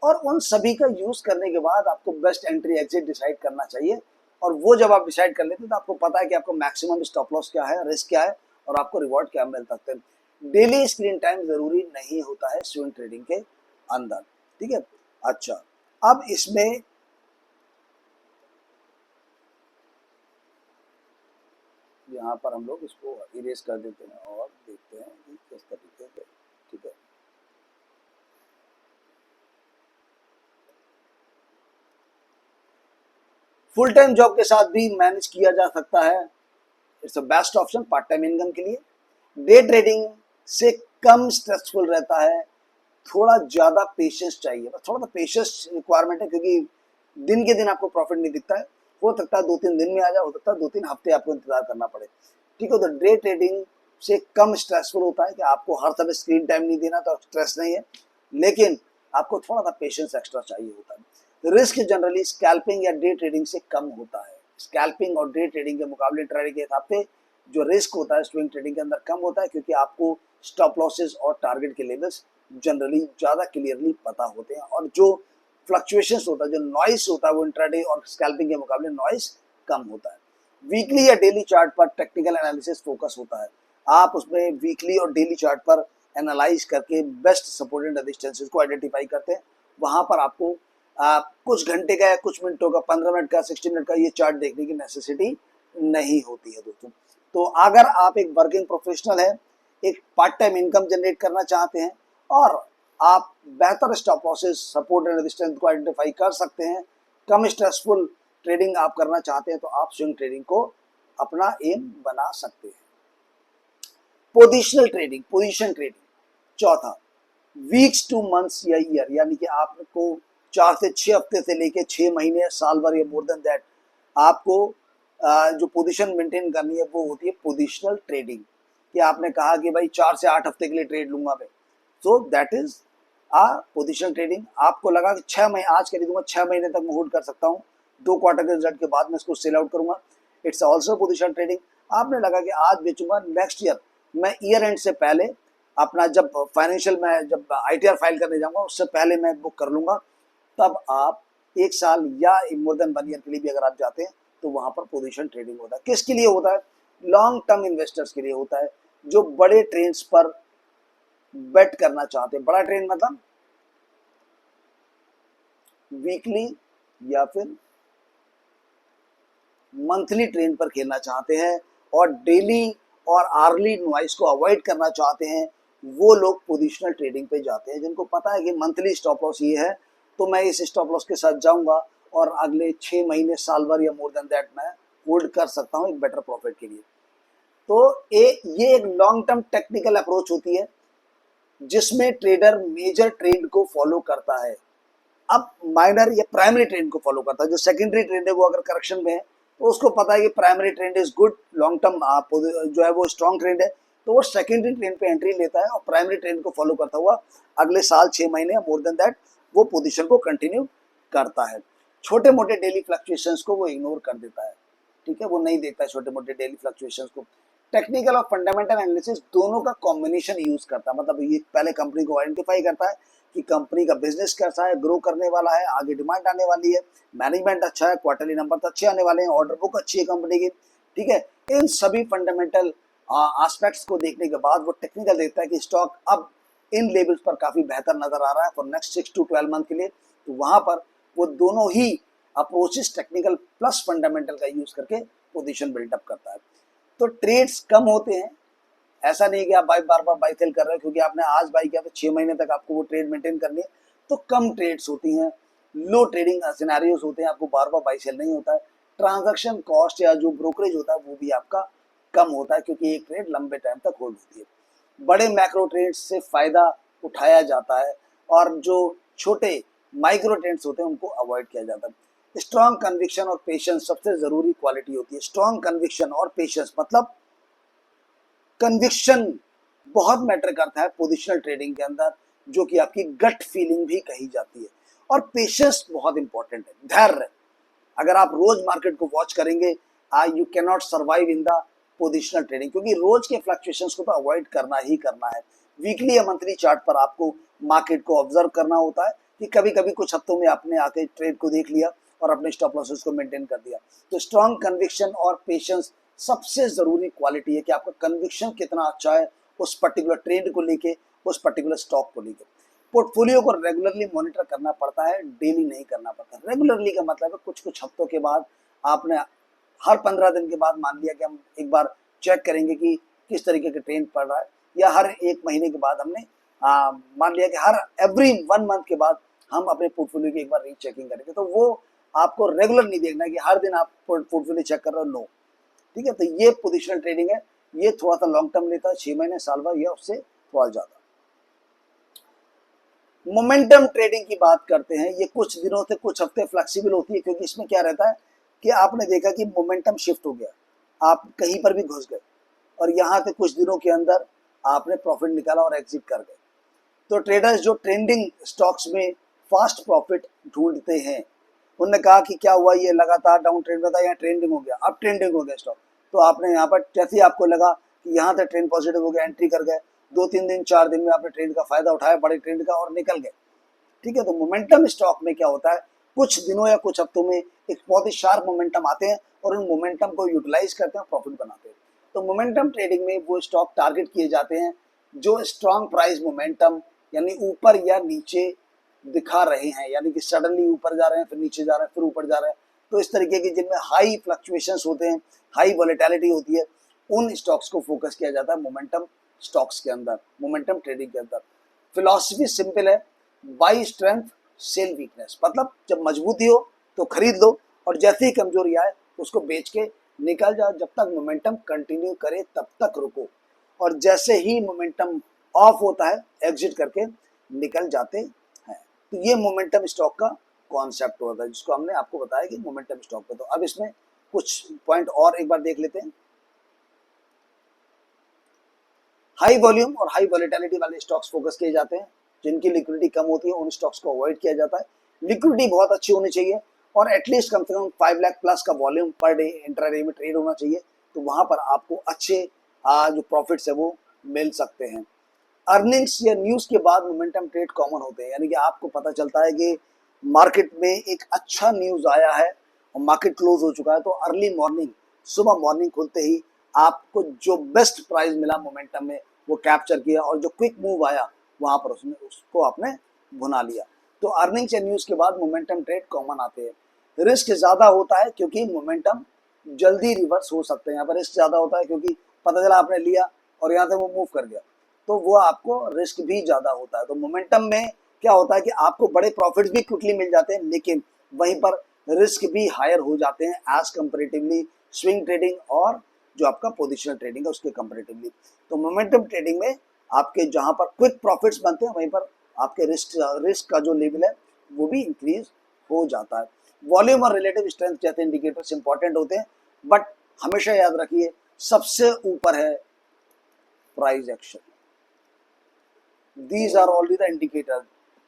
[SPEAKER 1] और उन सभी का यूज करने के बाद आपको बेस्ट एंट्री एग्जिट डिसाइड करना चाहिए। और वो जब आप डिसाइड कर लेते हैं तो आपको पता है कि आपको मैक्सिमम स्टॉप लॉस क्या है, रिस्क क्या है, और आपको रिवॉर्ड क्या मिल सकते हैं। डेली स्क्रीन टाइम जरूरी नहीं होता है स्विंग ट्रेडिंग के अंदर। ठीक है, अच्छा, अब इसमें यहाँ पर हम लोग इसको इरेज कर देते हैं और देखते हैं कि किस तरीके से। ठीक है, फुल टाइम जॉब के साथ भी मैनेज किया जा सकता है, it's a best option part time income के लिए। डे ट्रेडिंग से कम स्ट्रेसफुल रहता है, थोड़ा ज्यादा पेशेंस चाहिए, बस थोड़ा सा पेशेंस रिक्वायरमेंट है, क्योंकि दिन के दिन आपको प्रॉफिट नहीं दिखता है। हो सकता है 2-3 दिन में आ जाए, हो सकता है 2-3 हफ्ते आपको इंतजार करना पड़े। ठीक है, तो डे ट्रेडिंग से कम स्ट्रेसफुल होता है कि आपको हर समय स्क्रीन टाइम नहीं देना, तो स्ट्रेस नहीं है, लेकिन आपको थोड़ा सा पेशेंस एक्स्ट्रा चाहिए होता है। रिस्क जनरली स्कैल्पिंग या डे ट्रेडिंग से कम होता है। स्कैल्पिंग और डे ट्रेडिंग के मुकाबले ट्रेडिंग के हिसाब से जो रिस्क होता है स्विंग ट्रेडिंग के अंदर कम होता है, क्योंकि आपको स्टॉप लॉसेस और टारगेट के लेवल्स जनरली ज्यादा क्लियरली पता होते हैं, और जो फ्लक्चुएशंस होता है, जो नॉइस होता है, वो इंट्राडे और स्कैल्पिंग के मुकाबले नॉइस कम होता है। वीकली या डेली चार्ट पर टेक्निकल एनालिसिस फोकस होता है, आप उसमें वीकली और डेली चार्ट पर एनालाइज करके बेस्ट सपोर्ट एंड रेजिस्टेंसेस को आइडेंटिफाई करते हैं। वहां पर आपको कुछ घंटे का या कुछ मिनटों का, 15 मिनट का, 60 मिनट का ये चार्ट देखने की नेसेसिटी नहीं होती है दोस्तों। तो अगर आप एक वर्किंग प्रोफेशनल है, एक पार्ट टाइम इनकम जनरेट करना चाहते हैं, और आप बेहतर stop losses, support and resistance को आइडेंटिफाई कर सकते हैं, कम स्ट्रेसफुल ट्रेडिंग आप करना चाहते हैं, तो आप स्विंग ट्रेडिंग को अपना एम बना सकते हैं। पोजिशनल ट्रेडिंग, पोजीशन ट्रेडिंग चौथा, वीक्स टू मंथ्स या ईयर, यानी कि आपको 4 से 6 हफ्ते से लेके 6 महीने, साल भर या मोर देन दैट आपको जो पोजीशन मेंटेन करनी है वो होती है पोजिशनल ट्रेडिंग। कि आपने कहा कि भाई 4 से 8 हफ्ते के लिए ट्रेड लूंगा मैं, so that is a positional trading. आपको लगा कि 6 महीने आज खरीदूंगा, 6 महीने तक मैं होल्ड कर सकता हूँ, 2 क्वार्टर के रिजल्ट के बाद मैं इसको सेल आउट करूंगा, इट्स ऑल्सो पोजिशनल ट्रेडिंग। आपने लगा कि आज बेचूंगा, नेक्स्ट ईयर मैं ईयर एंड से पहले अपना जब फाइनेंशियल में जब ITR फाइल करने जाऊंगा उससे पहले मैं बुक कर लूंगा, तब आप 1 साल या मोर देन 1 ईयर के लिए भी अगर आप जाते हैं तो वहां पर पोजीशन ट्रेडिंग होता है। किसके लिए होता है? लॉन्ग टर्म इन्वेस्टर्स के लिए होता है, जो बड़े ट्रेंड्स पर बेट करना चाहते हैं। बड़ा ट्रेंड मतलब वीकली या फिर मंथली ट्रेंड पर खेलना चाहते हैं, और डेली और आर्ली नॉइस को अवॉइड करना चाहते हैं, वो लोग पोजिशनल ट्रेडिंग पे जाते हैं। जिनको पता है कि मंथली स्टॉप लॉस ये है, तो मैं इस स्टॉप लॉस के साथ जाऊंगा और अगले 6 महीने, साल भर या मोर देन दैट मैं होल्ड कर सकता हूं एक बेटर प्रॉफिट के लिए। तो ये एक लॉन्ग टर्म टेक्निकल अप्रोच होती है, जिसमें ट्रेडर मेजर ट्रेंड को फॉलो करता है। अब माइनर या प्राइमरी ट्रेंड को फॉलो करता है। जो सेकेंडरी ट्रेंड है वो अगर करेक्शन में है तो उसको पता है कि primary trend is good, long term जो है वो स्ट्रॉन्ग ट्रेंड है, तो वो सेकेंडरी ट्रेंड पे एंट्री लेता है और प्राइमरी ट्रेंड को फॉलो करता हुआ अगले साल, 6 महीने, मोर देन दैट वो पोजीशन को कंटिन्यू करता है। छोटे मोटे डेली फ्लक्चुएशंस को वो इग्नोर कर देता है। ठीक है, वो नहीं देखता है छोटे मोटे डेली फ्लक्चुएशंस को। टेक्निकल और फंडामेंटल एनालिसिस दोनों का कॉम्बिनेशन यूज करता है। मतलब ये पहले कंपनी को आइडेंटिफाई करता है कि कंपनी का बिजनेस कैसा है, ग्रो करने वाला है, आगे डिमांड आने वाली है, मैनेजमेंट अच्छा है, क्वार्टरली नंबर तो अच्छे आने वाले हैं, ऑर्डर बुक अच्छी है कंपनी की। ठीक है, इन सभी फंडामेंटल एस्पेक्ट्स को देखने के बाद वो टेक्निकल देखता है कि स्टॉक अब इन लेवल्स पर काफी बेहतर नजर आ रहा है फॉर नेक्स्ट 6 to 12 मंथ के लिए, तो वहां पर वो दोनों ही अप्रोचेस, टेक्निकल प्लस फंडामेंटल का यूज करके पोजीशन बिल्डअप करता है। तो ट्रेड्स कम होते हैं, ऐसा नहीं कि आप बार बार बाई सेल कर रहे हो क्योंकि आपने आज बाई किया तो 6 महीने तक आपको वो ट्रेड मेंटेन करनी है, तो कम ट्रेड्स होती हैं, लो ट्रेडिंग सिनेरियोज होते हैं, आपको बार बार बाई सेल नहीं होता है। ट्रांजैक्शन कॉस्ट या जो ब्रोकरेज होता है वो भी आपका कम होता है, क्योंकि एक ट्रेड लंबे टाइम तक होल्ड होती है। बड़े मैक्रो ट्रेड्स से फायदा उठाया जाता है, और जो छोटे माइक्रो ट्रेड्स होते हैं उनको अवॉइड किया जाता है। स्ट्रॉन्ग कन्विक्शन और पेशेंस सबसे जरूरी क्वालिटी होती है। स्ट्रॉन्ग कन्विक्शन और पेशेंस मतलब कन्विक्शन बहुत मैटर करता है पोजिशनल ट्रेडिंग के अंदर, जो कि आपकी गट फीलिंग भी कही जाती है। और पेशेंस बहुत इंपॉर्टेंट है, धैर्य। अगर आप रोज मार्केट को वॉच करेंगे, you can not survive in the positional trading, क्योंकि रोज के फ्लक्चुएशंस को तो अवॉइड करना ही करना है। वीकली या मंथली चार्ट पर आपको मार्केट को ऑब्जर्व करना होता है कि कभी कभी कुछ हफ्तों में आपने आके ट्रेड को देख लिया और अपने स्टॉप लॉसेस को मेंटेन कर दिया। तो स्ट्रॉन्ग कन्विक्शन और पेशेंस सबसे जरूरी क्वालिटी है कि आपका कन्विक्शन कितना अच्छा है उस पर्टिकुलर ट्रेड को लेके, उस पर्टिकुलर स्टॉक को लेके। पोर्टफोलियो को रेगुलरली मॉनिटर करना पड़ता है, डेली नहीं करना पड़ता। रेगुलरली का मतलब है कुछ कुछ हफ्तों के बाद आपने हर 15 दिन के बाद मान लिया कि हम एक बार चेक करेंगे कि किस तरीके का ट्रेंड पड़ रहा है, या हर एक महीने के बाद हमने मान लिया कि हर एवरी 1 मंथ के बाद हम अपने पोर्टफोलियो की एक बार रीचेकिंग करेंगे। तो वो आपको रेगुलर नहीं देखना है कि हर दिन आप पोर्टफोलियो चेक कर रहे हो, नो। ठीक है, तो ये पोजिशनल ट्रेडिंग है, ये थोड़ा सा लॉन्ग टर्म लेता है, 6 महीने साल भर, या उससे थोड़ा ज्यादा। मोमेंटम ट्रेडिंग की बात करते हैं, ये कुछ दिनों से कुछ हफ्ते फ्लेक्सिबल होती है, क्योंकि इसमें क्या रहता है कि आपने देखा कि मोमेंटम शिफ्ट हो गया, आप कहीं पर भी घुस गए और यहाँ से कुछ दिनों के अंदर आपने प्रॉफिट निकाला और एग्जिट कर गए। तो ट्रेडर्स जो ट्रेंडिंग स्टॉक्स में फास्ट प्रॉफिट ढूंढते हैं, उन्होंने कहा कि क्या हुआ, ये लगातार डाउन ट्रेंड में था, यहाँ ट्रेंडिंग हो गया, अब ट्रेंडिंग हो गया स्टॉक, तो आपने यहाँ पर जैसे ही आपको लगा कि यहाँ से ट्रेंड पॉजिटिव हो गया, एंट्री कर गए, 2-3 दिन 4 दिन में आपने ट्रेंड का फायदा उठाया, बड़े ट्रेंड का, और निकल गए। ठीक है, तो मोमेंटम स्टॉक में क्या होता है, कुछ दिनों या कुछ हफ्तों में एक बहुत ही शार्प मोमेंटम आते हैं और उन मोमेंटम को यूटिलाइज करते हैं, प्रॉफिट बनाते हैं। तो मोमेंटम ट्रेडिंग में वो स्टॉक टारगेट किए जाते हैं जो स्ट्रॉन्ग प्राइस मोमेंटम, यानी ऊपर या नीचे दिखा रहे हैं, यानी कि सडनली ऊपर जा रहे हैं, फिर नीचे जा रहे हैं, फिर ऊपर जा रहे हैं। तो इस तरीके के जिनमें हाई फ्लक्चुएशंस होते हैं, हाई वॉलेटिलिटी होती है, उन स्टॉक्स को फोकस किया जाता है मोमेंटम स्टॉक्स के अंदर, मोमेंटम ट्रेडिंग के अंदर। फिलॉसफी सिंपल है, बाई स्ट्रेंथ सेल वीकनेस, मतलब जब मजबूती हो तो खरीद लो और जैसे ही कमजोरी आए उसको बेच के निकल जाओ। जब तक मोमेंटम कंटिन्यू करे तब तक रुको, और जैसे ही मोमेंटम ऑफ होता है एग्जिट करके निकल जाते हैं। तो ये मोमेंटम स्टॉक का कॉन्सेप्ट होता है, जिसको हमने आपको बताया कि मोमेंटम स्टॉक पे। तो अब इसमें कुछ पॉइंट और एक बार देख लेते हैं। हाई वॉल्यूम और हाई वॉलेटिलिटी वाले स्टॉक्स फोकस किए जाते हैं, जिनकी लिक्विडिटी कम होती है उन स्टॉक्स को अवॉइड किया जाता है। लिक्विडिटी बहुत अच्छी होनी चाहिए और एटलीस्ट कम से कम 5 लाख प्लस का वॉल्यूम पर डे इंट्राडे में ट्रेड होना चाहिए, तो वहां पर आपको अच्छे जो प्रॉफिट्स है वो मिल सकते हैं। अर्निंग्स या न्यूज के बाद मोमेंटम ट्रेड कॉमन होते हैं, यानी कि आपको पता चलता है कि मार्केट में एक अच्छा न्यूज आया है और मार्केट क्लोज हो चुका है, तो अर्ली मॉर्निंग, सुबह मॉर्निंग खुलते ही आपको जो बेस्ट प्राइस मिला मोमेंटम में वो कैप्चर किया, और जो क्विक मूव आया वहां पर उसको आपने भुना लिया। तो अर्निंग्स या न्यूज के बाद मोमेंटम ट्रेड कॉमन आते हैं। रिस्क ज्यादा होता है क्योंकि मोमेंटम जल्दी रिवर्स हो सकते हैं, यहाँ पर रिस्क ज्यादा होता है क्योंकि पता चला आपने लिया और यहाँ से वो मूव कर गया, तो वो आपको रिस्क भी ज्यादा होता है। तो मोमेंटम में क्या होता है कि आपको बड़े प्रॉफिट्स भी क्विकली मिल जाते हैं, लेकिन वहीं पर रिस्क भी हायर हो जाते हैं एज कंपेरेटिवली स्विंग ट्रेडिंग और जो आपका पोजिशनल ट्रेडिंग है उसके कंपेरेटिवली। तो मोमेंटम ट्रेडिंग में आपके जहां पर क्विक प्रॉफिट्स बनते हैं वहीं पर आपके रिस्क का जो लेवल है वो भी इंक्रीज हो जाता है। वॉल्यूम और रिलेटिव स्ट्रेंथ जैसे इंडिकेटर्स इंपॉर्टेंट होते हैं, बट हमेशा याद रखिए सबसे ऊपर है price action, these are already the indicator.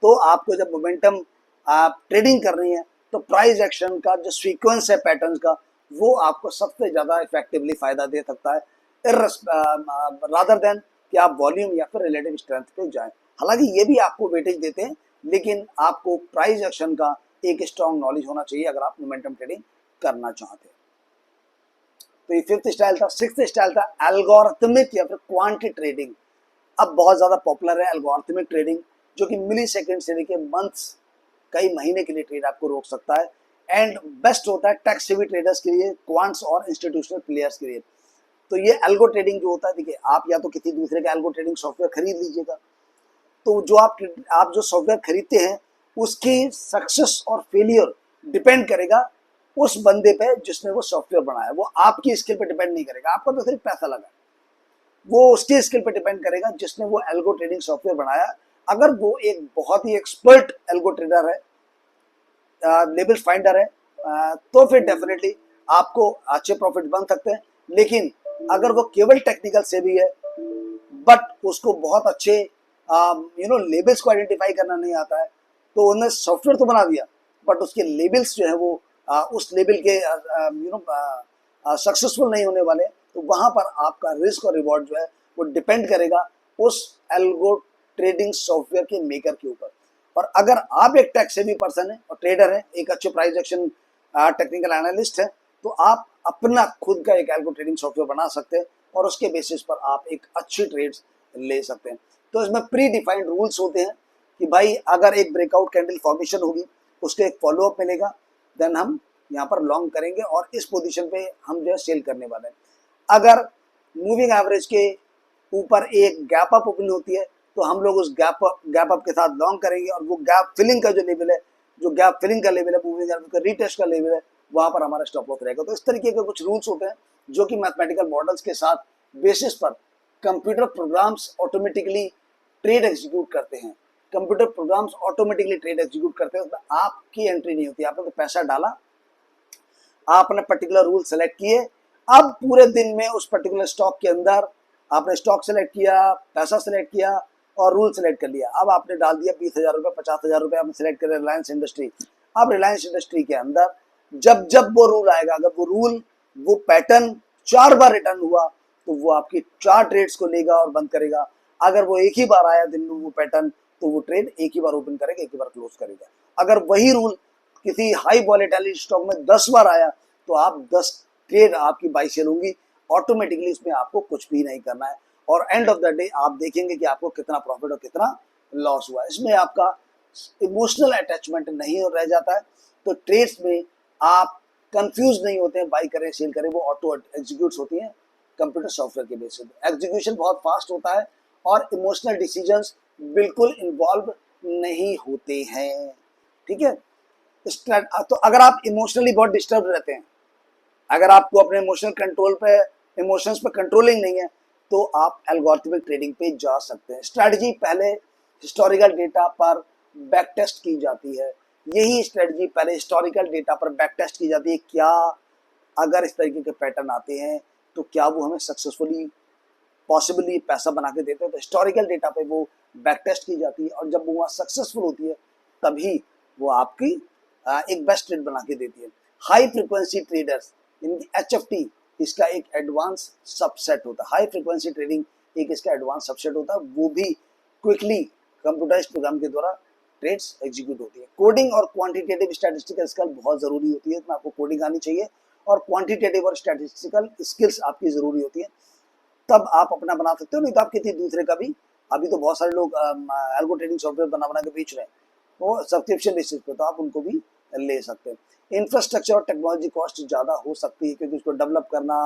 [SPEAKER 1] तो आपको जब मोमेंटम आप ट्रेडिंग कर रही है तो प्राइस एक्शन का जो सीक्वेंस है पैटर्न का, वो आपको सबसे ज्यादा इफेक्टिवली फायदा दे सकता है रादर देन कि आप वॉल्यूम या फिर रिलेटिव स्ट्रेंथ पे जाएं। हालांकि ये भी आपको वेटेज देते हैं, लेकिन आपको प्राइस एक्शन का एक स्ट्रॉन्ग नॉलेज होना चाहिए अगर आप मोमेंटम ट्रेडिंग करना चाहते हैं। तो ये फिफ्थ स्टाइल था। सिक्स्थ स्टाइल था एल्गोरिथमिक या फिर क्वांटिटी ट्रेडिंग। अब बहुत ज्यादा पॉपुलर है एल्गोरिथमिक ट्रेडिंग, जो कि मिली सेकेंड से लेके मंथ्स, कई महीने के लिए ट्रेड आपको रोक सकता है, एंड बेस्ट होता है टैक्स हेवी ट्रेडर्स के लिए, क्वांट्स और इंस्टीट्यूशनल प्लेयर्स के लिए। तो ये एल्गो ट्रेडिंग जो होता है, देखिए आप या तो किसी दूसरे का एल्गो ट्रेडिंग सॉफ्टवेयर खरीद लीजिएगा, तो जो आप जो सॉफ्टवेयर खरीदते हैं उसकी सक्सेस और फेलियर डिपेंड करेगा उस बंदे पे जिसने वो सॉफ्टवेयर बनाया। वो आपकी स्किल पे डिपेंड नहीं करेगा, आपका तो सिर्फ पैसा लगा, वो उसके स्किल पे डिपेंड करेगा जिसने वो एल्गो ट्रेडिंग सॉफ्टवेयर बनाया, अगर वो एक बहुत ही एक्सपर्ट एल्गो ट्रेडर है, लेवल्स फाइंडर है, तो फिर डेफिनेटली आपको अच्छे प्रॉफिट बन सकते हैं। लेकिन अगर वो केवल टेक्निकल से भी है बट उसको बहुत अच्छे लेबल्स को आइडेंटिफाई करना नहीं आता है, तो उन्होंने सॉफ्टवेयर तो बना दिया बट उसके लेबल्स जो है वो उस लेबल के सक्सेसफुल नहीं होने वाले। तो वहां पर आपका रिस्क और रिवॉर्ड जो है वो डिपेंड करेगा उस एल्गो ट्रेडिंग सॉफ्टवेयर के मेकर के ऊपर। और अगर आप एक टेक सेवी पर्सन है और ट्रेडर है, एक अच्छे प्राइस एक्शन टेक्निकल एनालिस्ट है, तो आप अपना खुद का एक एल्गो ट्रेडिंग सॉफ्टवेयर बना सकते हैं और उसके बेसिस पर आप एक अच्छी ट्रेड्स ले सकते हैं। तो इसमें प्री डिफाइंड रूल्स होते हैं कि भाई अगर एक ब्रेकआउट कैंडल फॉर्मेशन होगी, उसके एक फॉलोअप मिलेगा, देन हम यहाँ पर लॉन्ग करेंगे और इस पोजीशन पे हम जो है सेल करने वाले हैं। अगर मूविंग एवरेज के ऊपर एक गैप अप ओपन होती है तो हम लोग उस गैप अप के साथ लॉन्ग करेंगे और वो गैप फिलिंग का जो लेवल है, जो गैप फिलिंग का लेवल है, मूविंग एवरेज का रीटेस्ट का लेवल है, वहां पर हमारा स्टॉप लॉस रहेगा। तो इस तरीके के कुछ रूल्स होते हैं जो कि मैथमेटिकल मॉडल्स के साथ बेसिस पर computer programs automatically trade execute करते हैं। Computer programs automatically trade execute करते हैं, उसमें आपकी एंट्री नहीं होती। आपने तो पैसा डाला, आपने पर्टिकुलर रूल सेलेक्ट किए, अब पूरे दिन में उस पर्टिकुलर स्टॉक के अंदर आपने स्टॉक सेलेक्ट किया, पैसा सेलेक्ट किया और रूल सेलेक्ट कर लिया। अब आपने डाल दिया 20,000 रुपये, 50,000 रुपये आपने सेलेक्ट कर रिलायंस इंडस्ट्री। अब रिलायंस इंडस्ट्री के अंदर जब जब वो रूल आएगा, अगर वो रूल वो पैटर्न 4 बार रिटर्न हुआ तो वो आपकी 4 ट्रेड्स को लेगा और बंद करेगा। अगर वो एक ही बार आया दिन में वो पैटर्न, तो वो ट्रेड एक ही बार ओपन करेगा, एक ही बार क्लोज करेगा। अगर वही रूल किसी हाई वॉलेटिलिटी स्टॉक में 10 बार आया तो आप 10 ट्रेड आपकी बाई सेल होंगी ऑटोमेटिकली, इसमें आपको कुछ भी नहीं करना है। और एंड ऑफ द डे आप देखेंगे कि आपको कितना प्रॉफिट और कितना लॉस हुआ। इसमें आपका इमोशनल अटैचमेंट नहीं रह जाता है। तो ट्रेड्स में आप कंफ्यूज नहीं होते हैं, बाई करें सेल करें, वो ऑटो एग्जीक्यूट होती हैं कंप्यूटर सॉफ्टवेयर के बेसिस पे। एग्जीक्यूशन बहुत फास्ट होता है और इमोशनल डिसीजंस बिल्कुल इन्वॉल्व नहीं होते हैं। ठीक है, तो अगर आप इमोशनली बहुत डिस्टर्ब रहते हैं, अगर आपको अपने इमोशनल कंट्रोल पे, इमोशंस पे कंट्रोलिंग नहीं है, तो आप एल्गोरिथमिक ट्रेडिंग पे जा सकते हैं। स्ट्रेटजी पहले हिस्टोरिकल डेटा पर बैक टेस्ट की जाती है। यही स्ट्रेटजी पहले हिस्टोरिकल डेटा पर बैक टेस्ट की जाती है, क्या अगर इस तरीके के पैटर्न आते हैं तो क्या वो हमें सक्सेसफुली पॉसिबली पैसा बना के देते हैं। तो हिस्टोरिकल डेटा पे वो बैक टेस्ट की जाती है और जब वो सक्सेसफुल होती है तभी वो आपकी एक बेस्ट ट्रेड बना के देती है। हाई फ्रिक्वेंसी ट्रेडर्स इन HFT इसका एक एडवांस सबसेट होता है। हाई फ्रिक्वेंसी ट्रेडिंग एक इसका एडवांस सबसेट होता है, वो भी क्विकली कंप्यूटराइज्ड प्रोग्राम के द्वारा ट्रेड्स एग्जीक्यूट होती है। कोडिंग और क्वांटिटेटिव स्टैटिस्टिकल स्किल बहुत जरूरी होती है, इसमें आपको कोडिंग आनी चाहिए और क्वांटिटेटिव और स्टैटिस्टिकल स्किल्स आपकी जरूरी होती है, तब आप अपना बना सकते हो। नहीं तो आप किसी दूसरे का भी, अभी तो बहुत सारे लोग एल्गो ट्रेडिंग सॉफ्टवेयर बना बना के बेच रहे हैं, वो सब्सक्रिप्शन बेसिस पे, तो आप उनको भी ले सकते हैं। इंफ्रास्ट्रक्चर और टेक्नोलॉजी कॉस्ट ज़्यादा हो सकती है क्योंकि उसको डेवलप करना,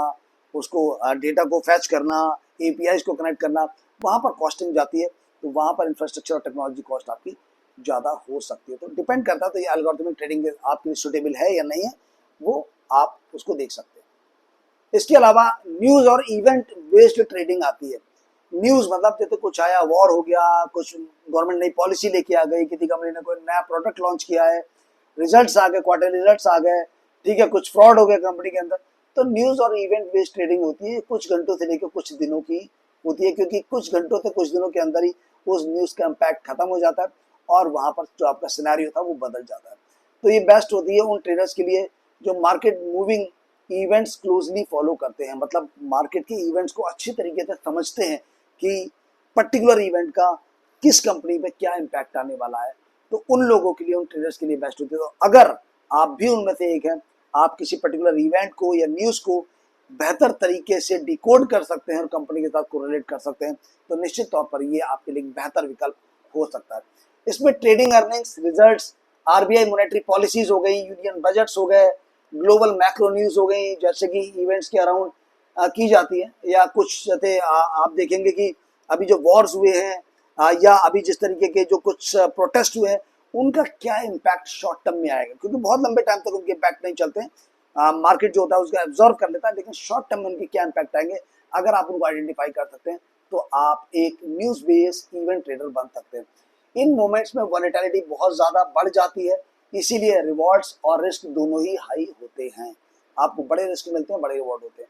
[SPEAKER 1] उसको डेटा को फैच करना, APIs को कनेक्ट करना, वहाँ पर कॉस्टिंग जाती है। तो वहाँ पर इंफ्रास्ट्रक्चर और टेक्नोलॉजी कॉस्ट आपकी ज़्यादा हो सकती है। तो डिपेंड करता है, तो ये एल्गोरिथमिक ट्रेडिंग आपके लिए सुटेबल है या नहीं है, वो आप उसको देख सकते हैं। इसके अलावा न्यूज और इवेंट बेस्ड ट्रेडिंग आती है। न्यूज मतलब जैसे कुछ आया, वॉर हो गया, कुछ गवर्नमेंट नई पॉलिसी लेके आ गई, किसी कंपनी ने कोई नया प्रोडक्ट लॉन्च किया है, रिजल्ट्स आ गए, क्वार्टर रिजल्ट्स आ गए, ठीक है, कुछ फ्रॉड हो गया कंपनी के अंदर, तो न्यूज और इवेंट बेस्ड ट्रेडिंग होती है। कुछ घंटों से लेकर कुछ दिनों की होती है, क्योंकि कुछ घंटों से कुछ दिनों के अंदर ही उस न्यूज का इम्पैक्ट खत्म हो जाता है और वहां पर जो आपका सिनेरियो था वो बदल जाता है। तो ये बेस्ट होती है उन ट्रेडर्स के लिए जो market moving events closely follow करते हैं, मतलब मार्केट के इवेंट्स को अच्छी तरीके से समझते हैं कि पर्टिकुलर इवेंट का किस कंपनी पे क्या इम्पैक्ट आने वाला है। तो उन लोगों के लिए, उन ट्रेडर्स के लिए बेस्ट होती है। तो अगर आप भी उनमें से एक हैं, आप किसी पर्टिकुलर इवेंट को या न्यूज को बेहतर तरीके से डिकोड कर सकते हैं और कंपनी के साथ कोरिलेट कर सकते हैं, तो निश्चित तौर पर ये आपके लिए बेहतर विकल्प हो सकता है। इसमें trading earnings, results, RBI monetary policies हो गई, यूनियन बजट्स हो गए, ग्लोबल मैक्रो न्यूज हो गई जैसे कि इवेंट्स के अराउंड की जाती है, या कुछ जैसे आप देखेंगे कि अभी जो वॉर्स हुए हैं या अभी जिस तरीके के जो कुछ प्रोटेस्ट हुए हैं, उनका क्या इम्पैक्ट शॉर्ट टर्म में आएगा, क्योंकि बहुत लंबे टाइम तक उनके इम्पैक्ट नहीं चलते हैं, मार्केट जो होता है उसका एब्जॉर्व कर लेता है, लेकिन शॉर्ट टर्म में उनके क्या इम्पैक्ट आएंगे, अगर आप उनको आइडेंटिफाई कर सकते हैं तो आप एक न्यूज बेस्ड इवेंट ट्रेडर बन सकते हैं। इन मोमेंट्स में वॉलेटिलिटी बहुत ज़्यादा बढ़ जाती है, इसीलिए रिवॉर्ड्स और रिस्क दोनों ही हाई होते हैं। आपको बड़े रिस्क मिलते हैं, बड़े रिवॉर्ड होते हैं।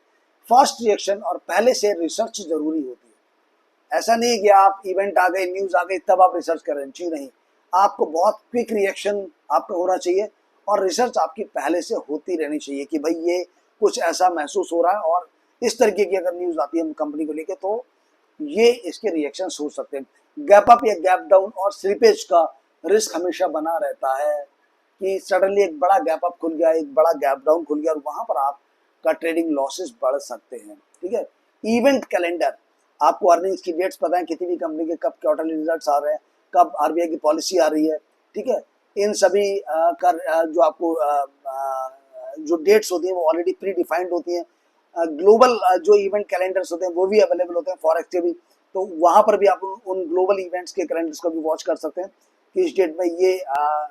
[SPEAKER 1] फर्स्ट रिएक्शन और पहले से रिसर्च जरूरी होती है। ऐसा नहीं कि आप इवेंट आ गए, न्यूज़ आ गई, तब आप रिसर्च कर रहे हैं, जी नहीं। आपको बहुत क्विक रिएक्शन आपका होना चाहिए और रिसर्च आपकी पहले से होती रहनी चाहिए कि भाई ये कुछ ऐसा महसूस हो रहा है और इस तरीके की अगर न्यूज़ आती है कंपनी को लेके तो ये इसके रिएक्शन हो सकते हैं। गैप अप या गैप डाउन और स्लिपेज का रिस्क हमेशा बना रहता है कि सडनली एक बड़ा गैप अप खुल गया, एक बड़ा गैप डाउन खुल गया और वहां पर आपका ट्रेडिंग लॉसेस बढ़ सकते हैं। ठीक है। इवेंट कैलेंडर, आपको अर्निंग्स की डेट्स पता है, किसी भी कंपनी के कब क्वार्टरली रिजल्ट्स आ रहे हैं, कब आरबीआई की पॉलिसी आ रही है। ठीक है। इन सभी जो आपको जो डेट्स होती हैं वो ऑलरेडी प्री डिफाइंड होती हैं। ग्लोबल जो इवेंट कैलेंडर्स होते हैं वो भी अवेलेबल होते हैं फॉरेक्स के भी, तो वहां पर भी आप उन ग्लोबल इवेंट्स के कैलेंडर्स को भी वॉच कर सकते हैं कि इस डेट में ये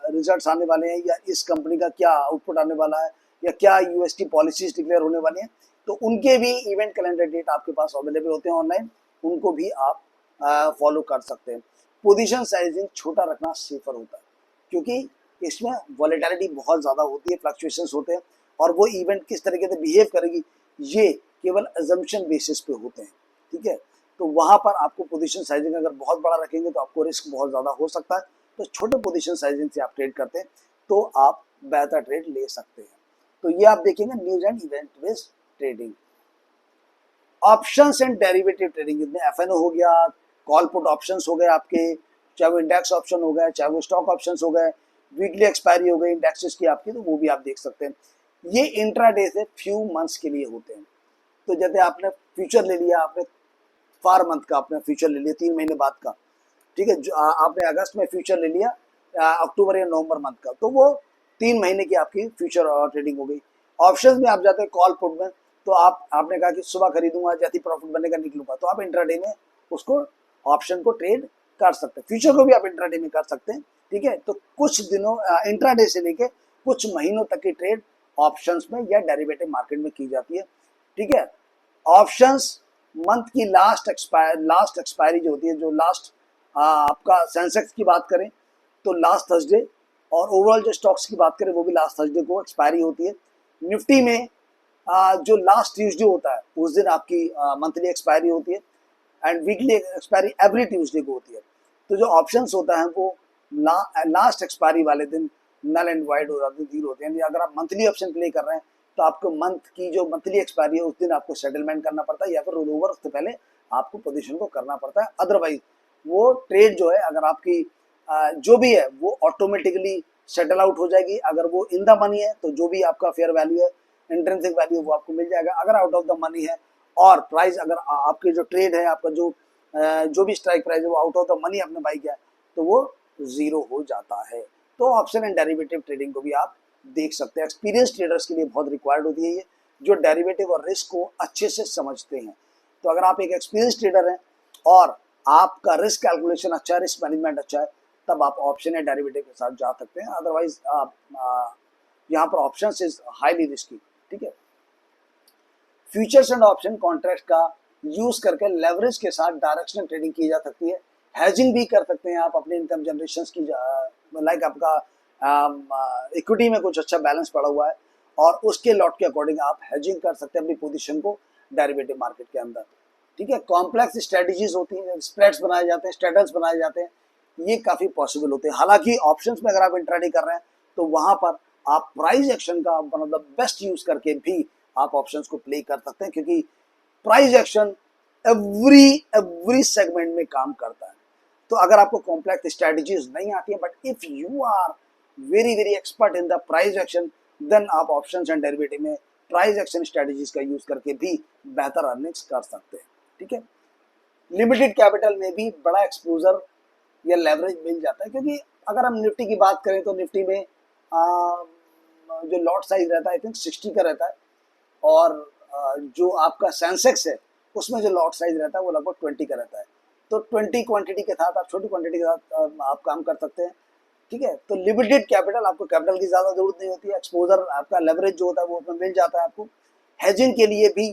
[SPEAKER 1] रिजल्ट्स आने वाले हैं या इस कंपनी का क्या आउटपुट आने वाला है या क्या यूएसटी पॉलिसीज डिक्लेयर होने वाली हैं। तो उनके भी इवेंट कैलेंडर डेट आपके पास अवेलेबल होते हैं ऑनलाइन, उनको भी आप फॉलो कर सकते हैं। पोजीशन साइजिंग छोटा रखना सेफर होता है क्योंकि इसमें वॉलेटिलिटी बहुत ज़्यादा होती है, फ्लक्चुएशंस होते हैं और वो इवेंट किस तरीके से बिहेव करेगी ये केवल अजम्पशन बेसिस पे होते हैं। ठीक है। तो वहां पर आपको पोजीशन साइजिंग अगर बहुत बड़ा रखेंगे तो आपको रिस्क बहुत ज़्यादा हो सकता है। तो छोटे पोजीशन साइजिंग से आप ट्रेड करते हैं तो आप बेहतर ट्रेड ले सकते हैं। तो ये आप देखेंगे news and event based trading. Options and derivative trading, इसमें एफएनओ हो गया, कॉल पुट ऑप्शंस हो गए आपके, चाहे वो इंडेक्स ऑप्शन हो गए, चाहे वो स्टॉक ऑप्शंस हो गए, वीकली एक्सपायरी हो गई इंडेक्सेस की आपकी, तो वो भी आप देख सकते हैं। ये इंट्राडे से फ्यू मंथ्स के लिए होते हैं। तो जैसे आपने फ्यूचर ले लिया, आपने फार मंथ का आपने फ्यूचर ले लिया 3 महीने बाद का, ठीक है। जो आपने अगस्त में फ्यूचर ले लिया अक्टूबर या नवंबर मंथ का, तो वो 3 महीने की आपकी फ्यूचर ट्रेडिंग हो गई। ऑप्शंस में आप जाते हैं कॉल पुट में, तो आपने कहा कि सुबह खरीदूंगा, जैसे प्रॉफिट बनेगा निकलूंगा, तो आप इंट्राडे में उसको ऑप्शन को ट्रेड कर सकते हैं। फ्यूचर को भी आप इंट्राडे में कर सकते हैं। ठीक है। तो कुछ दिनों इंट्राडे से लेके कुछ महीनों तक की ट्रेड ऑप्शंस में या डेरिवेटिव मार्केट में की जाती है। ठीक है। ऑप्शंस मंथ की लास्ट एक्सपायरी जो होती है, जो लास्ट आपका सेंसेक्स की बात करें तो लास्ट थर्सडे, और ओवरऑल जो स्टॉक्स की बात करें वो भी लास्ट थर्सडे को एक्सपायरी होती है। निफ्टी में जो लास्ट ट्यूसडे होता है उस दिन आपकी मंथली एक्सपायरी होती है and weekly expiry every Tuesday को होती है। तो जो ऑप्शंस होता है वो लास्ट एक्सपायरी वाले दिन नल एंड वाइड हो जाते हैं, जीरो होते हैं। यानी अगर आप मंथली ऑप्शन प्ले कर रहे हैं तो आपको मंथ की जो मंथली एक्सपायरी है उस दिन आपको सेटलमेंट करना पड़ता है या फिर रोल ओवर उससे पहले आपको पोजीशन को करना पड़ता है। अदरवाइज वो ट्रेड जो है अगर आपकी जो भी है वो ऑटोमेटिकली सेटल आउट हो जाएगी। अगर वो इन द मनी है तो जो भी आपका फेयर वैल्यू है, इंट्रिंसिक वैल्यू, वो आपको मिल जाएगा। अगर आउट ऑफ द मनी है और प्राइस अगर आपके जो ट्रेड है, आपका जो भी स्ट्राइक प्राइस है वो आउट ऑफ द मनी आपने बाई किया तो वो जीरो हो जाता है। तो ऑप्शन एंड डेरिवेटिव ट्रेडिंग को भी आप देख सकते हैं। एक्सपीरियंस ट्रेडर्स के लिए बहुत रिक्वायर्ड होती है ये, जो डेरिवेटिव और रिस्क को अच्छे से समझते हैं। तो अगर आप एक एक्सपीरियंस ट्रेडर हैं और आपका रिस्क कैलकुलेशन अच्छा है, रिस्क मैनेजमेंट अच्छा है, तब आप ऑप्शन या डेरिवेटिव के साथ जा सकते हैं। अदरवाइज आप यहाँ पर ऑप्शन इज हाईली रिस्की। ठीक है। फ्यूचर्स एंड ऑप्शन कॉन्ट्रैक्ट का यूज करके लेवरेज के साथ डायरेक्शनल ट्रेडिंग की जा सकती है। हेजिंग भी कर सकते हैं आप अपने इनकम जनरेशन की, लाइक आपका इक्विटी में कुछ अच्छा बैलेंस पड़ा हुआ है और उसके लॉट के अकॉर्डिंग आप हेजिंग कर सकते हैं अपनी पोजीशन को डेरिवेटिव मार्केट के अंदर। ठीक है। कॉम्प्लेक्स स्ट्रेटजीज होती हैं, स्प्रेड्स बनाए जाते हैं, स्ट्रेडल्स बनाए जाते हैं, ये काफ़ी पॉसिबल होते हैं। हालांकि ऑप्शंस में अगर आप इंट्राडे कर रहे हैं तो वहां पर आप प्राइस एक्शन का one of the best use करके भी आप ऑप्शंस को प्ले कर सकते हैं, क्योंकि प्राइस एक्शन एवरी सेगमेंट में काम करता है। तो अगर आपको कॉम्प्लेक्स स्ट्रेटजीज नहीं आती है, but if you are very expert in the price action, then आप ऑप्शंस एंड डेरिवेटिव में प्राइस एक्शन स्ट्रेटजीज का यूज करके भी बेहतर अर्निंग्स कर सकते हैं। ठीक है। लिमिटेड कैपिटल में भी बड़ा एक्सपोजर या लेवरेज मिल जाता है, क्योंकि अगर हम निफ्टी की बात करें तो निफ्टी में जो लॉट साइज रहता है आई थिंक 60 का रहता है, और जो आपका सेंसेक्स है उसमें जो लॉट साइज रहता है वो लगभग 20 का रहता है। तो 20 क्वांटिटी के साथ आप छोटी क्वांटिटी के साथ आप काम कर सकते हैं। ठीक है। तो लिमिटेड कैपिटल, आपको कैपिटल की ज़्यादा जरूरत नहीं होती है, एक्सपोजर आपका लेवरेज जो होता है वो उसमें मिल जाता है आपको। हेजिंग के लिए भी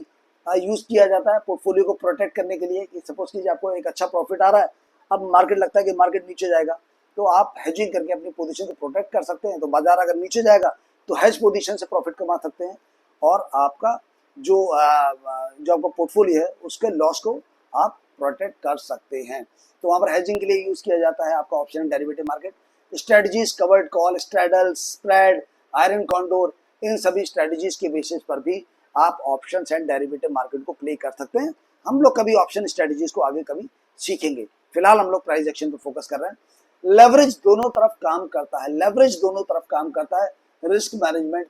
[SPEAKER 1] यूज़ किया जाता है पोर्टफोलियो को प्रोटेक्ट करने के लिए, कि सपोज कीजिए आपको एक अच्छा प्रॉफिट आ रहा है अब मार्केट लगता है कि मार्केट नीचे जाएगा, तो आप हेजिंग करके अपनी पोजीशन को प्रोटेक्ट कर सकते हैं। तो बाजार अगर नीचे जाएगा तो हेज पोजीशन से प्रॉफिट कमा सकते हैं और आपका जो आपका पोर्टफोलियो है उसके लॉस को आप प्रोटेक्ट कर सकते हैं। तो वहाँ पर हेजिंग के लिए यूज किया जाता है आपका option and derivative market. Strategies, covered call, straddle, spread, iron condor, इन सभी स्ट्रेटजीज के बेसिस पर भी आप ऑप्शन एंड डेरिवेटिव मार्केट को प्ले कर सकते हैं। हम लोग कभी ऑप्शन स्ट्रेटजीज को आगे कभी सीखेंगे, फिलहाल हम लोग प्राइस एक्शन पे फोकस कर रहे हैं। लेवरेज दोनों तरफ काम करता है, लेवरेज दोनों तरफ काम करता है। रिस्क मैनेजमेंट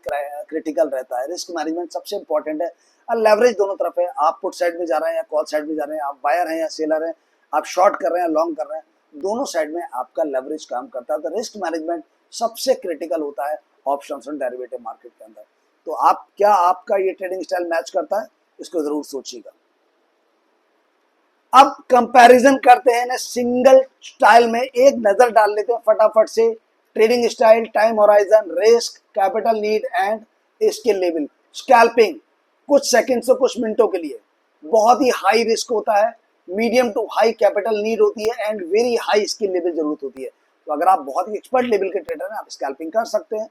[SPEAKER 1] क्रिटिकल रहता है, रिस्क मैनेजमेंट सबसे इंपॉर्टेंट है। और लेवरेज दोनों तरफ है, आप पुट साइड में जा रहे हैं या कॉल साइड में जा रहे हैं, आप बायर हैं या सेलर हैं, आप शॉर्ट कर रहे हैं लॉन्ग कर रहे हैं, दोनों साइड में आपका लेवरेज काम करता है। तो रिस्क मैनेजमेंट सबसे क्रिटिकल होता है ऑप्शंस और डेरिवेटिव मार्केट के अंदर। तो आप क्या आपका ये ट्रेडिंग स्टाइल मैच करता है, इसको जरूर सोचिएगा। अब कंपैरिजन करते हैं ना सिंगल स्टाइल में, एक नजर डाल लेते हैं फटाफट से। Trading style, time horizon, risk, capital need and skill level. Scalping कुछ सेकंड से कुछ मिनटों के लिए, बहुत ही हाई रिस्क होता है, medium to high capital need होती है and very high skill level जरूरत होती है। तो अगर आप बहुत ही एक्सपर्ट लेवल के ट्रेडर हैं आप स्कैल्पिंग कर सकते हैं।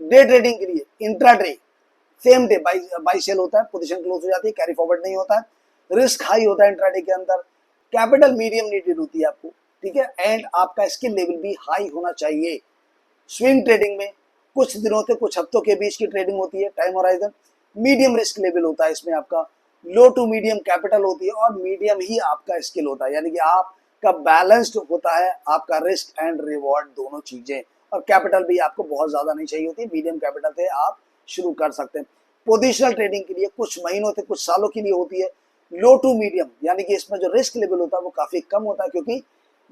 [SPEAKER 1] डे ट्रेडिंग के लिए intraday, same day buy sell होता है, पोजीशन क्लोज हो जाती है, कैरी फॉरवर्ड नहीं होता है, रिस्क हाई होता है इंट्राडे के अंदर, कैपिटल मीडियम नीडेड होती है आपको, ठीक है, एंड आपका स्किल लेवल भी हाई होना चाहिए। स्विंग ट्रेडिंग में कुछ दिनों से कुछ हफ्तों के बीच की ट्रेडिंग होती है, time horizon medium risk level होता है, इसमें आपका लो टू मीडियम कैपिटल होती है और मीडियम ही आपका स्किल होता है, यानी कि आपका बैलेंस्ड होता है आपका रिस्क एंड रिवॉर्ड दोनों चीजें। और कैपिटल भी आपको बहुत ज्यादा नहीं चाहिए होती, मीडियम कैपिटल से आप शुरू कर सकते हैं। पोजिशनल ट्रेडिंग के लिए कुछ महीनों से कुछ सालों के लिए होती है, लो टू मीडियम, यानी कि इसमें जो रिस्क लेवल होता है वो काफी कम होता है क्योंकि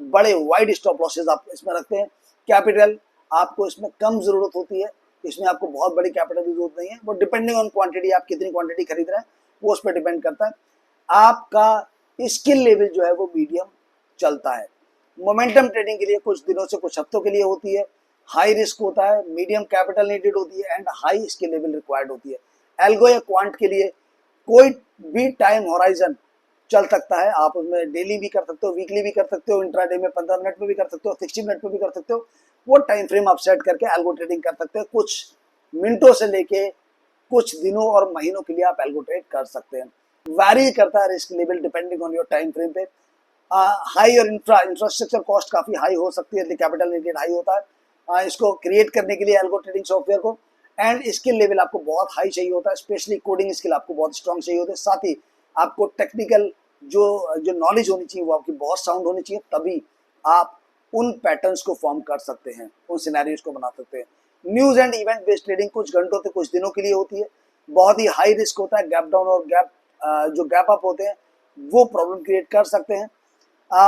[SPEAKER 1] बड़े वाइड स्टॉप लॉसेज आप इसमें रखते हैं। कैपिटल आपको इसमें कम जरूरत होती है, इसमें आपको बहुत बड़ी कैपिटल की जरूरत नहीं है, वो डिपेंडिंग ऑन क्वांटिटी, आप कितनी क्वांटिटी खरीद रहे हैं वो उस पर डिपेंड करता है। आपका स्किल लेवल जो है वो मीडियम चलता है। मोमेंटम ट्रेडिंग के लिए कुछ दिनों से कुछ हफ्तों के लिए होती है, हाई रिस्क होता है, मीडियम कैपिटल नीडेड होती है and high skill level required होती है। एल्गो या क्वांट के लिए कोई भी टाइम होराइजन चल सकता है, आप उसमें डेली भी कर सकते हो, वीकली भी कर सकते हो, इंट्राडे में 15 मिनट में भी कर सकते हो, 60 मिनट में भी कर सकते हो, वो टाइम फ्रेम आप सेट करके एल्गो ट्रेडिंग कर सकते हैं। कुछ मिनटों से लेके कुछ दिनों और महीनों के लिए आप एल्गो ट्रेड कर सकते हैं। वैरी करता है risk level depending on your time frame पे। हाई और इंफ्रास्ट्रक्चर कॉस्ट काफी हाई हो सकती है, कैपिटल नीडेड हाई होता है इसको क्रिएट करने के लिए एल्गो ट्रेडिंग सॉफ्टवेयर को, एंड स्किल लेवल आपको बहुत हाई चाहिए होता है, स्पेशली कोडिंग स्किल आपको बहुत स्ट्रांग चाहिए होता है, साथ ही आपको टेक्निकल जो नॉलेज होनी चाहिए वो आपकी बहुत साउंड होनी चाहिए, तभी आप उन पैटर्न्स को फॉर्म कर सकते हैं, उन सिनेरियोज को बना सकते हैं। News and event based trading कुछ घंटों से कुछ दिनों के लिए होती है, बहुत ही हाई रिस्क होता है, गैप डाउन और जो गैप अप होते हैं वो प्रॉब्लम क्रिएट कर सकते हैं।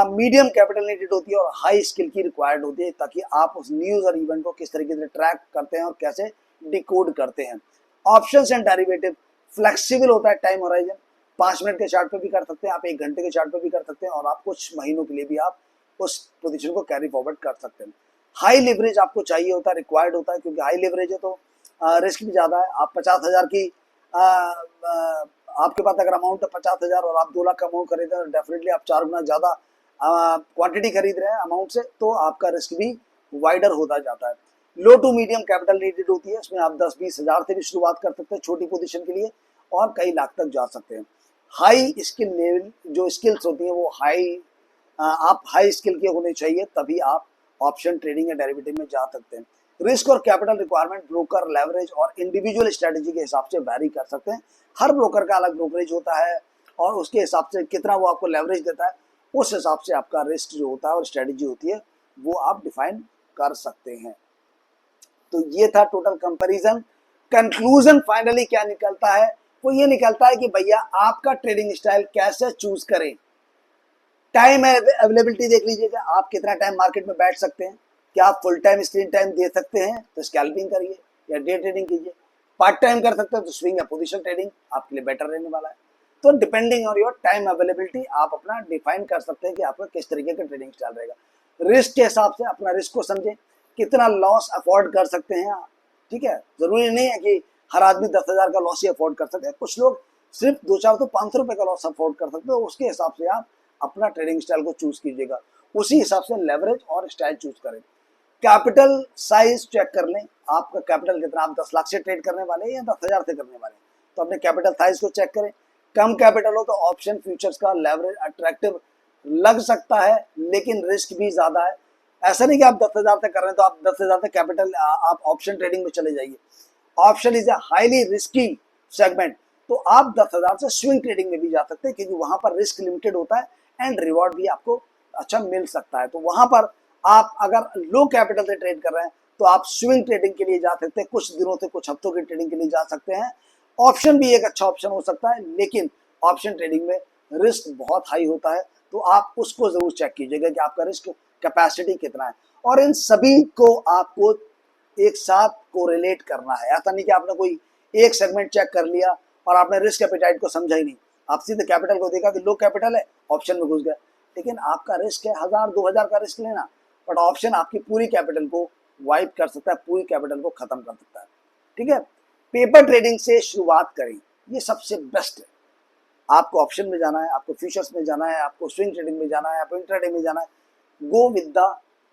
[SPEAKER 1] मीडियम कैपिटल नीडेड होती है और हाई स्किल की रिक्वायर्ड होती है, ताकि आप उस न्यूज और इवेंट को किस तरीके से ट्रैक करते हैं और कैसे डिकोड करते हैं। ऑप्शंस एंड डेरिवेटिव फ्लेक्सिबल होता है, टाइम होराइजन 5 मिनट के चार्ट पे भी कर सकते हैं आप, 1 घंटे के चार्ट पे भी कर सकते हैं, और आप कुछ महीनों के लिए भी आप उस पोजीशन को कैरी फॉरवर्ड कर सकते हैं। हाई लिवरेज आपको चाहिए होता है, रिक्वायर्ड होता है, क्योंकि हाई लिवरेज है तो रिस्क भी ज्यादा है। आप 50,000 की आपके पास अगर अमाउंट है 50,000 और आप 2 लाख का अमाउंट खरीद रहे हैं, डेफिनेटली आप 4 गुना ज्यादा क्वांटिटी खरीद रहे हैं अमाउंट से, तो आपका रिस्क भी वाइडर होता जाता है। लो टू मीडियम कैपिटल नीडेड होती है, इसमें आप 10-20 हजार से भी शुरुआत कर सकते हैं छोटी पोजीशन के लिए और कई लाख तक जा सकते हैं। हाई स्किल लेवल जो स्किल्स होती हैं वो आप हाई स्किल के होने चाहिए, तभी आप ऑप्शन ट्रेडिंग या डेरिवेटिव में जा सकते हैं। रिस्क और कैपिटल रिक्वायरमेंट ब्रोकर, लेवरेज और इंडिविजुअल स्ट्रेटेजी के हिसाब से वैरी कर सकते हैं। हर ब्रोकर का अलग ब्रोकरेज होता है और उसके हिसाब से कितना वो आपको लेवरेज देता है, उस हिसाब से आपका रिस्क जो होता है और स्ट्रेटेजी होती है वो आप डिफाइन कर सकते हैं। तो ये था टोटल कंपैरिजन। कंक्लूजन फाइनली क्या निकलता है, वो ये निकलता है कि भैया आपका ट्रेडिंग स्टाइल कैसे चूज करें। टाइम अवेलेबिलिटी देख लीजिएगा, आप कितना टाइम मार्केट में बैठ सकते हैं, क्या आप फुल टाइम स्क्रीन टाइम दे सकते हैं तो स्कैल्पिंग करिए या डे ट्रेडिंग कीजिए। पार्ट टाइम कर सकते हैं तो स्विंग या पोजीशन ट्रेडिंग आपके लिए बेटर रहने वाला है। तो depending on your time availability आप अपना डिफाइन कर सकते हैं कि आपका किस तरीके का ट्रेडिंग स्टाइल रहेगा। रिस्क के हिसाब से अपना रिस्क को समझें, कितना लॉस अफोर्ड कर सकते हैं आप, ठीक है। जरूरी नहीं है कि हर आदमी 10,000 का लॉस ही अफोर्ड कर सकते हैं, कुछ लोग सिर्फ 2-4 तो 500 रुपए का लॉस अफोर्ड कर सकते हो, उसके हिसाब से आप अपना ट्रेडिंग स्टाइल को चूज कीजिएगा। उसी हिसाब से लेवरेज और स्टाइल चूज करें। कैपिटल साइज चेक कर लें, आपका कैपिटल कितना, आप 10 लाख से ट्रेड करने वाले हैं या 10,000 से करने वाले हैं, तो अपने कैपिटल साइज को चेक करें। कम कैपिटल हो तो ऑप्शन फ्यूचर्स का लेवरेज अट्रैक्टिव लग सकता है, लेकिन रिस्क भी ज्यादा है। ऐसा नहीं कि आप 10,000 से कर रहे हैं तो आप 10,000 से कैपिटल आप ऑप्शन ट्रेडिंग में चले जाइए। Option is a highly risky segment, तो आप 10,000 से स्विंग ट्रेडिंग में भी जा सकते हैं, क्योंकि वहां पर रिस्क लिमिटेड होता है एंड रिवॉर्ड भी आपको अच्छा मिल सकता है। तो वहां पर आप अगर लो कैपिटल से ट्रेड कर रहे हैं तो आप स्विंग ट्रेडिंग के लिए जा सकते हैं, कुछ दिनों से कुछ हफ्तों की ट्रेडिंग के लिए जा सकते हैं। ऑप्शन भी एक अच्छा ऑप्शन हो सकता है, लेकिन ऑप्शन ट्रेडिंग में रिस्क बहुत हाई होता है, तो आप उसको जरूर चेक कीजिएगा कि आपका रिस्क कैपेसिटी कितना है। और इन सभी को आपको एक साथ कोरिलेट करना है। ऐसा नहीं कि आपने कोई एक सेगमेंट चेक कर लिया और आपने रिस्क एपेटाइट को समझा ही नहीं, आप सीधे कैपिटल को देखा कि लो कैपिटल है, ऑप्शन में घुस गए। लेकिन आपका रिस्क है 1,000-2,000 का रिस्क लेना, बट ऑप्शन आपकी पूरी कैपिटल को वाइप कर सकता है, पूरी कैपिटल को खत्म कर सकता है। ठीक है, पेपर ट्रेडिंग से शुरुआत करें, ये सबसे बेस्ट है। आपको ऑप्शन में जाना है, आपको फ्यूचर्स में जाना है, आपको स्विंग ट्रेडिंग में जाना है, आपको इंट्राडे में जाना है, go with the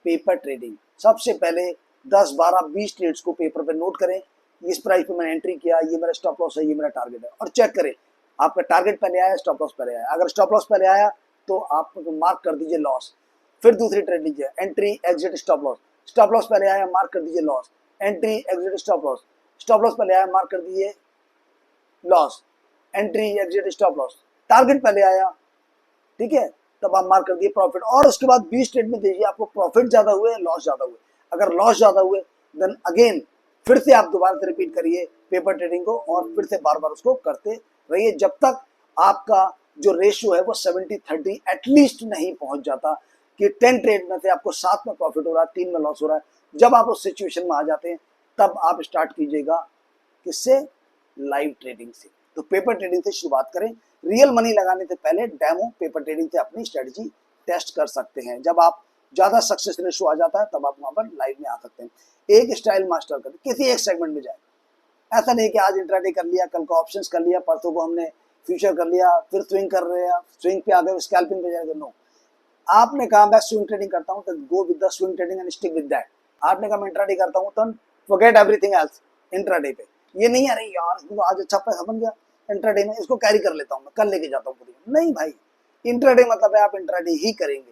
[SPEAKER 1] paper trading. सबसे पहले 10, 12, 20 ट्रेड्स को पेपर पे नोट करें, इस प्राइस पे मैंने एंट्री किया, ये मेरा स्टॉप लॉस है, ये मेरा टारगेट है, और चेक करें आपका टारगेट पहले आया, स्टॉप लॉस पहले आया। अगर स्टॉप लॉस पहले आया तो आप मार्क कर दीजिए लॉस, फिर दूसरी ट्रेड लीजिए, entry exit stop loss. Stop loss पहले आया, मार्क कर दीजिए loss, entry exit stop loss. Stop loss पहले आया, मार्क कर दीजिए loss, entry exit stop loss. Target पहले आया, ठीक है, तब आप मार्क कर दिए प्रॉफिट, और उसके बाद 20 ट्रेड में देखिए आपको प्रॉफिट ज्यादा हुए, लॉस ज्यादा हुए। अगर लॉस ज्यादा हुए देन अगेन फिर से आप दोबारा से रिपीट करिए पेपर ट्रेडिंग को, और फिर से बार बार उसको करते रहिए जब तक आपका जो रेशियो है वो 70-30 एटलीस्ट नहीं पहुंच जाता, कि 10 ट्रेड में से आपको 7 में प्रॉफिट हो रहा है, 3 में लॉस हो रहा है। जब आप उस सिचुएशन में आ जाते हैं तब आप स्टार्ट कीजिएगा किससे, लाइव ट्रेडिंग से। तो पेपर ट्रेडिंग से शुरुआत करें, रियल मनी लगाने से पहले डेमो पेपर ट्रेडिंग से अपनी स्ट्रेटजी टेस्ट कर सकते हैं। जब आप ज्यादा सक्सेस रेशियो आ जाता है तब आप वहां पर लाइव में आ सकते हैं। एक स्टाइल मास्टर करें, किसी एक सेगमेंट में जाए। ऐसा नहीं कि आज इंट्राडे कर लिया, कल को ऑप्शंस कर लिया, परसों को हमने फ्यूचर कर लिया, फिर स्विंग कर रहे हैं, स्विंग पे आ गए स्कैल्पिंग पे जाएगा। नो, आपने कहा मैं स्विंग ट्रेडिंग करता हूं तो go with the swing trading and stick with that. आपने कहा मैं इंट्राडे करता हूं तो फॉरगेट एवरीथिंग एल्स इंट्राडे पे। ये नहीं अरे यार इसको आज अच्छा पैसा बन गया इंट्राडे में, इसको कैरी कर लेता हूं, मैं कल लेके जाता हूं पूरी। नहीं भाई, इंट्राडे मतलब है आप इंट्राडे ही करेंगे।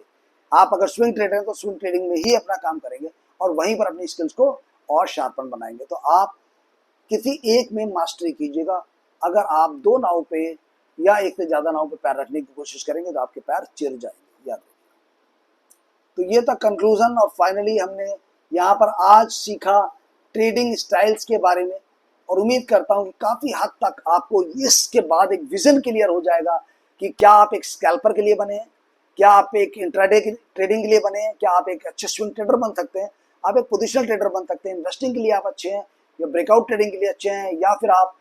[SPEAKER 1] आप अगर स्विंग ट्रेडर हैं तो स्विंग ट्रेडिंग में ही अपना काम करेंगे और वहीं पर अपनी स्किल्स को और शार्पन बनाएंगे। तो आप किसी एक में मास्टरी कीजिएगा। अगर आप 2 नाव पे या एक से ज्यादा नाव पे पैर रखने की कोशिश करेंगे तो आपके पैर चिर जाएंगे, याद। तो ये था कंक्लूजन, और फाइनली हमने यहाँ पर आज सीखा ट्रेडिंग स्टाइल्स के बारे में, और उम्मीद करता हूँ कि काफी हद तक आपको इसके बाद एक विजन क्लियर हो जाएगा कि क्या आप एक स्कैल्पर के लिए बने हैं, क्या आप एक इंट्राडे की ट्रेडिंग के लिए बने हैं, क्या आप एक अच्छे स्विंग ट्रेडर बन सकते हैं, आप एक पोजिशनल ट्रेडर बन सकते हैं, इन्वेस्टिंग के लिए आप अच्छे हैं, या ब्रेकआउट ट्रेडिंग के लिए अच्छे हैं, या फिर आप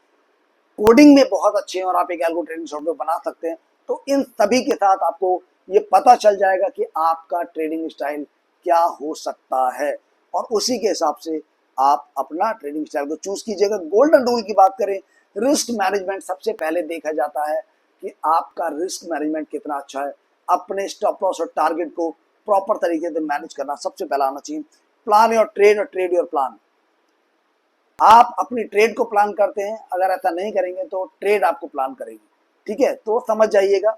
[SPEAKER 1] कोडिंग में बहुत अच्छे हैं और आप एक एल्गो ट्रेडिंग सॉफ्टवेयर बना सकते हैं। तो इन सभी के साथ आपको ये पता चल जाएगा कि आपका ट्रेडिंग स्टाइल क्या हो सकता है, और उसी के हिसाब से आप अपना ट्रेडिंग स्टाइल को चूज कीजिएगा। गोल्डन रूल की बात करें, रिस्क मैनेजमेंट सबसे पहले देखा जाता है कि आपका रिस्क मैनेजमेंट कितना अच्छा है। अपने स्टॉप लॉस और टारगेट को प्रॉपर तरीके से मैनेज करना सबसे पहला आना चाहिए। प्लान योर ट्रेड और ट्रेड योर प्लान। आप अपनी ट्रेड को प्लान करते हैं, अगर ऐसा नहीं करेंगे तो ट्रेड आपको प्लान करेगी। ठीक है, तो समझ जाइएगा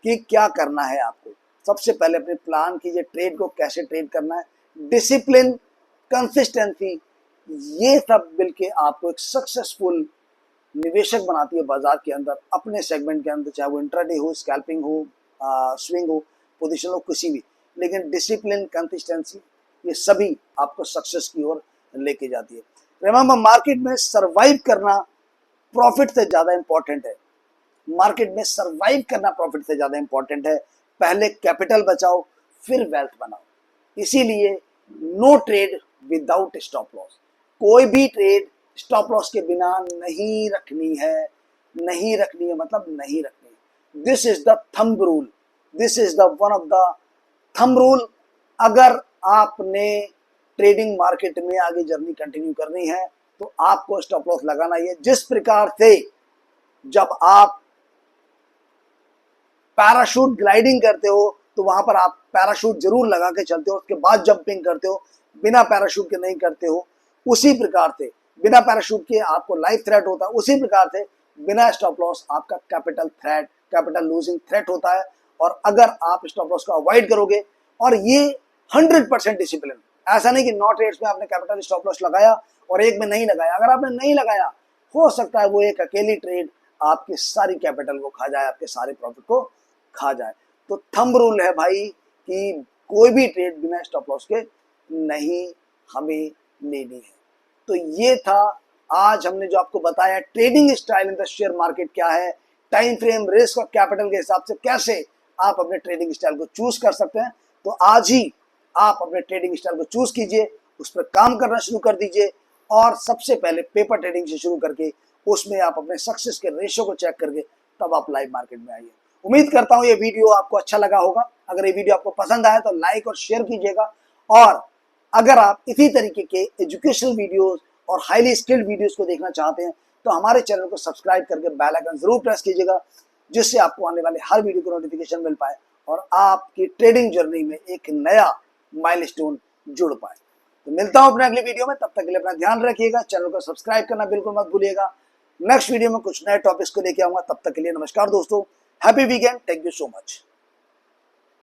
[SPEAKER 1] कि क्या करना है आपको। सबसे पहले अपने प्लान कीजिए, ट्रेड को कैसे ट्रेड करना है, डिसिप्लिन, कंसिस्टेंसी, ये सब मिलके आपको एक सक्सेसफुल निवेशक बनाती है बाजार के अंदर, अपने सेगमेंट के अंदर, चाहे वो इंट्राडे हो, स्कैल्पिंग हो, स्विंग हो, पोजीशन हो, किसी भी। लेकिन डिसिप्लिन, कंसिस्टेंसी, ये सभी आपको सक्सेस की ओर लेके जाती है। रिमेंबर, मार्केट में सरवाइव करना प्रॉफिट से ज्यादा इंपॉर्टेंट है। मार्केट में सरवाइव करना प्रॉफिट से ज्यादा इंपॉर्टेंट है। पहले कैपिटल बचाओ, फिर वेल्थ बनाओ। इसीलिए no trade without stop loss. कोई भी ट्रेड स्टॉप लॉस के बिना नहीं रखनी है, नहीं रखनी है मतलब नहीं रखनी है। This is the thumb rule, this is the one of the thumb rule. अगर आपने ट्रेडिंग मार्केट में आगे जर्नी कंटिन्यू करनी है तो आपको स्टॉप लॉस लगाना ही है। जिस प्रकार से जब आप पैराशूट ग्लाइडिंग करते हो तो वहां पर आप पैराशूट जरूर लगा के चलते हो, उसके बाद जंपिंग करते हो, बिना पैराशूट के नहीं करते हो। उसी प्रकार से बिना पैराशूट के आपको लाइफ थ्रेट होता है, उसी प्रकार से बिना स्टॉप लॉस आपका कैपिटल लूजिंग थ्रेट होता है। और अगर आप स्टॉप लॉस को अवॉइड करोगे, और ये 100% डिसिप्लिन, ऐसा नहीं कि 9 ट्रेड्स में आपने कैपिटल स्टॉप लॉस लगाया और एक में नहीं लगाया। अगर आपने नहीं लगाया, हो सकता है वो एक अकेली ट्रेड आपकी सारी कैपिटल को खा जाए, आपके सारे प्रॉफिट को खा जाए। तो थंब रूल है भाई कि कोई भी ट्रेड बिना स्टॉप लॉस के नहीं हमें लेनी है। तो ये था आज हमने जो आपको बताया trading style in the share market क्या है, टाइम फ्रेम, रिस्क और कैपिटल के हिसाब से कैसे आप अपने ट्रेडिंग स्टाइल को चूज कर सकते हैं। तो आज ही आप अपने ट्रेडिंग स्टाइल को चूज कीजिए, उस पर काम करना शुरू कर दीजिए, और सबसे पहले पेपर ट्रेडिंग से शुरू करके उसमें आप अपने सक्सेस के रेशियो को चेक करके तब आप लाइव मार्केट में आइए। उम्मीद करता हूं ये वीडियो आपको अच्छा लगा होगा। अगर ये वीडियो आपको पसंद आया तो लाइक और शेयर कीजिएगा, और अगर आप इसी तरीके के एजुकेशनल वीडियोस और हाईली स्किल्ड वीडियोस को देखना चाहते हैं तो हमारे चैनल को सब्सक्राइब करके बेल आइकन जरूर प्रेस कीजिएगा, जिससे आपको आने वाले हर वीडियो को नोटिफिकेशन मिल पाए और आपकी ट्रेडिंग जर्नी में एक नया माइलस्टोन जुड़ पाए। तो मिलता हूं अपने अगली वीडियो में, तब तक के लिए अपना ध्यान रखिएगा, चैनल को सब्सक्राइब करना बिल्कुल मत भूलिएगा। नेक्स्ट वीडियो में कुछ नए टॉपिक्स को लेके आऊंगा, तब तक के लिए नमस्कार दोस्तों, happy weekend, thank you so much.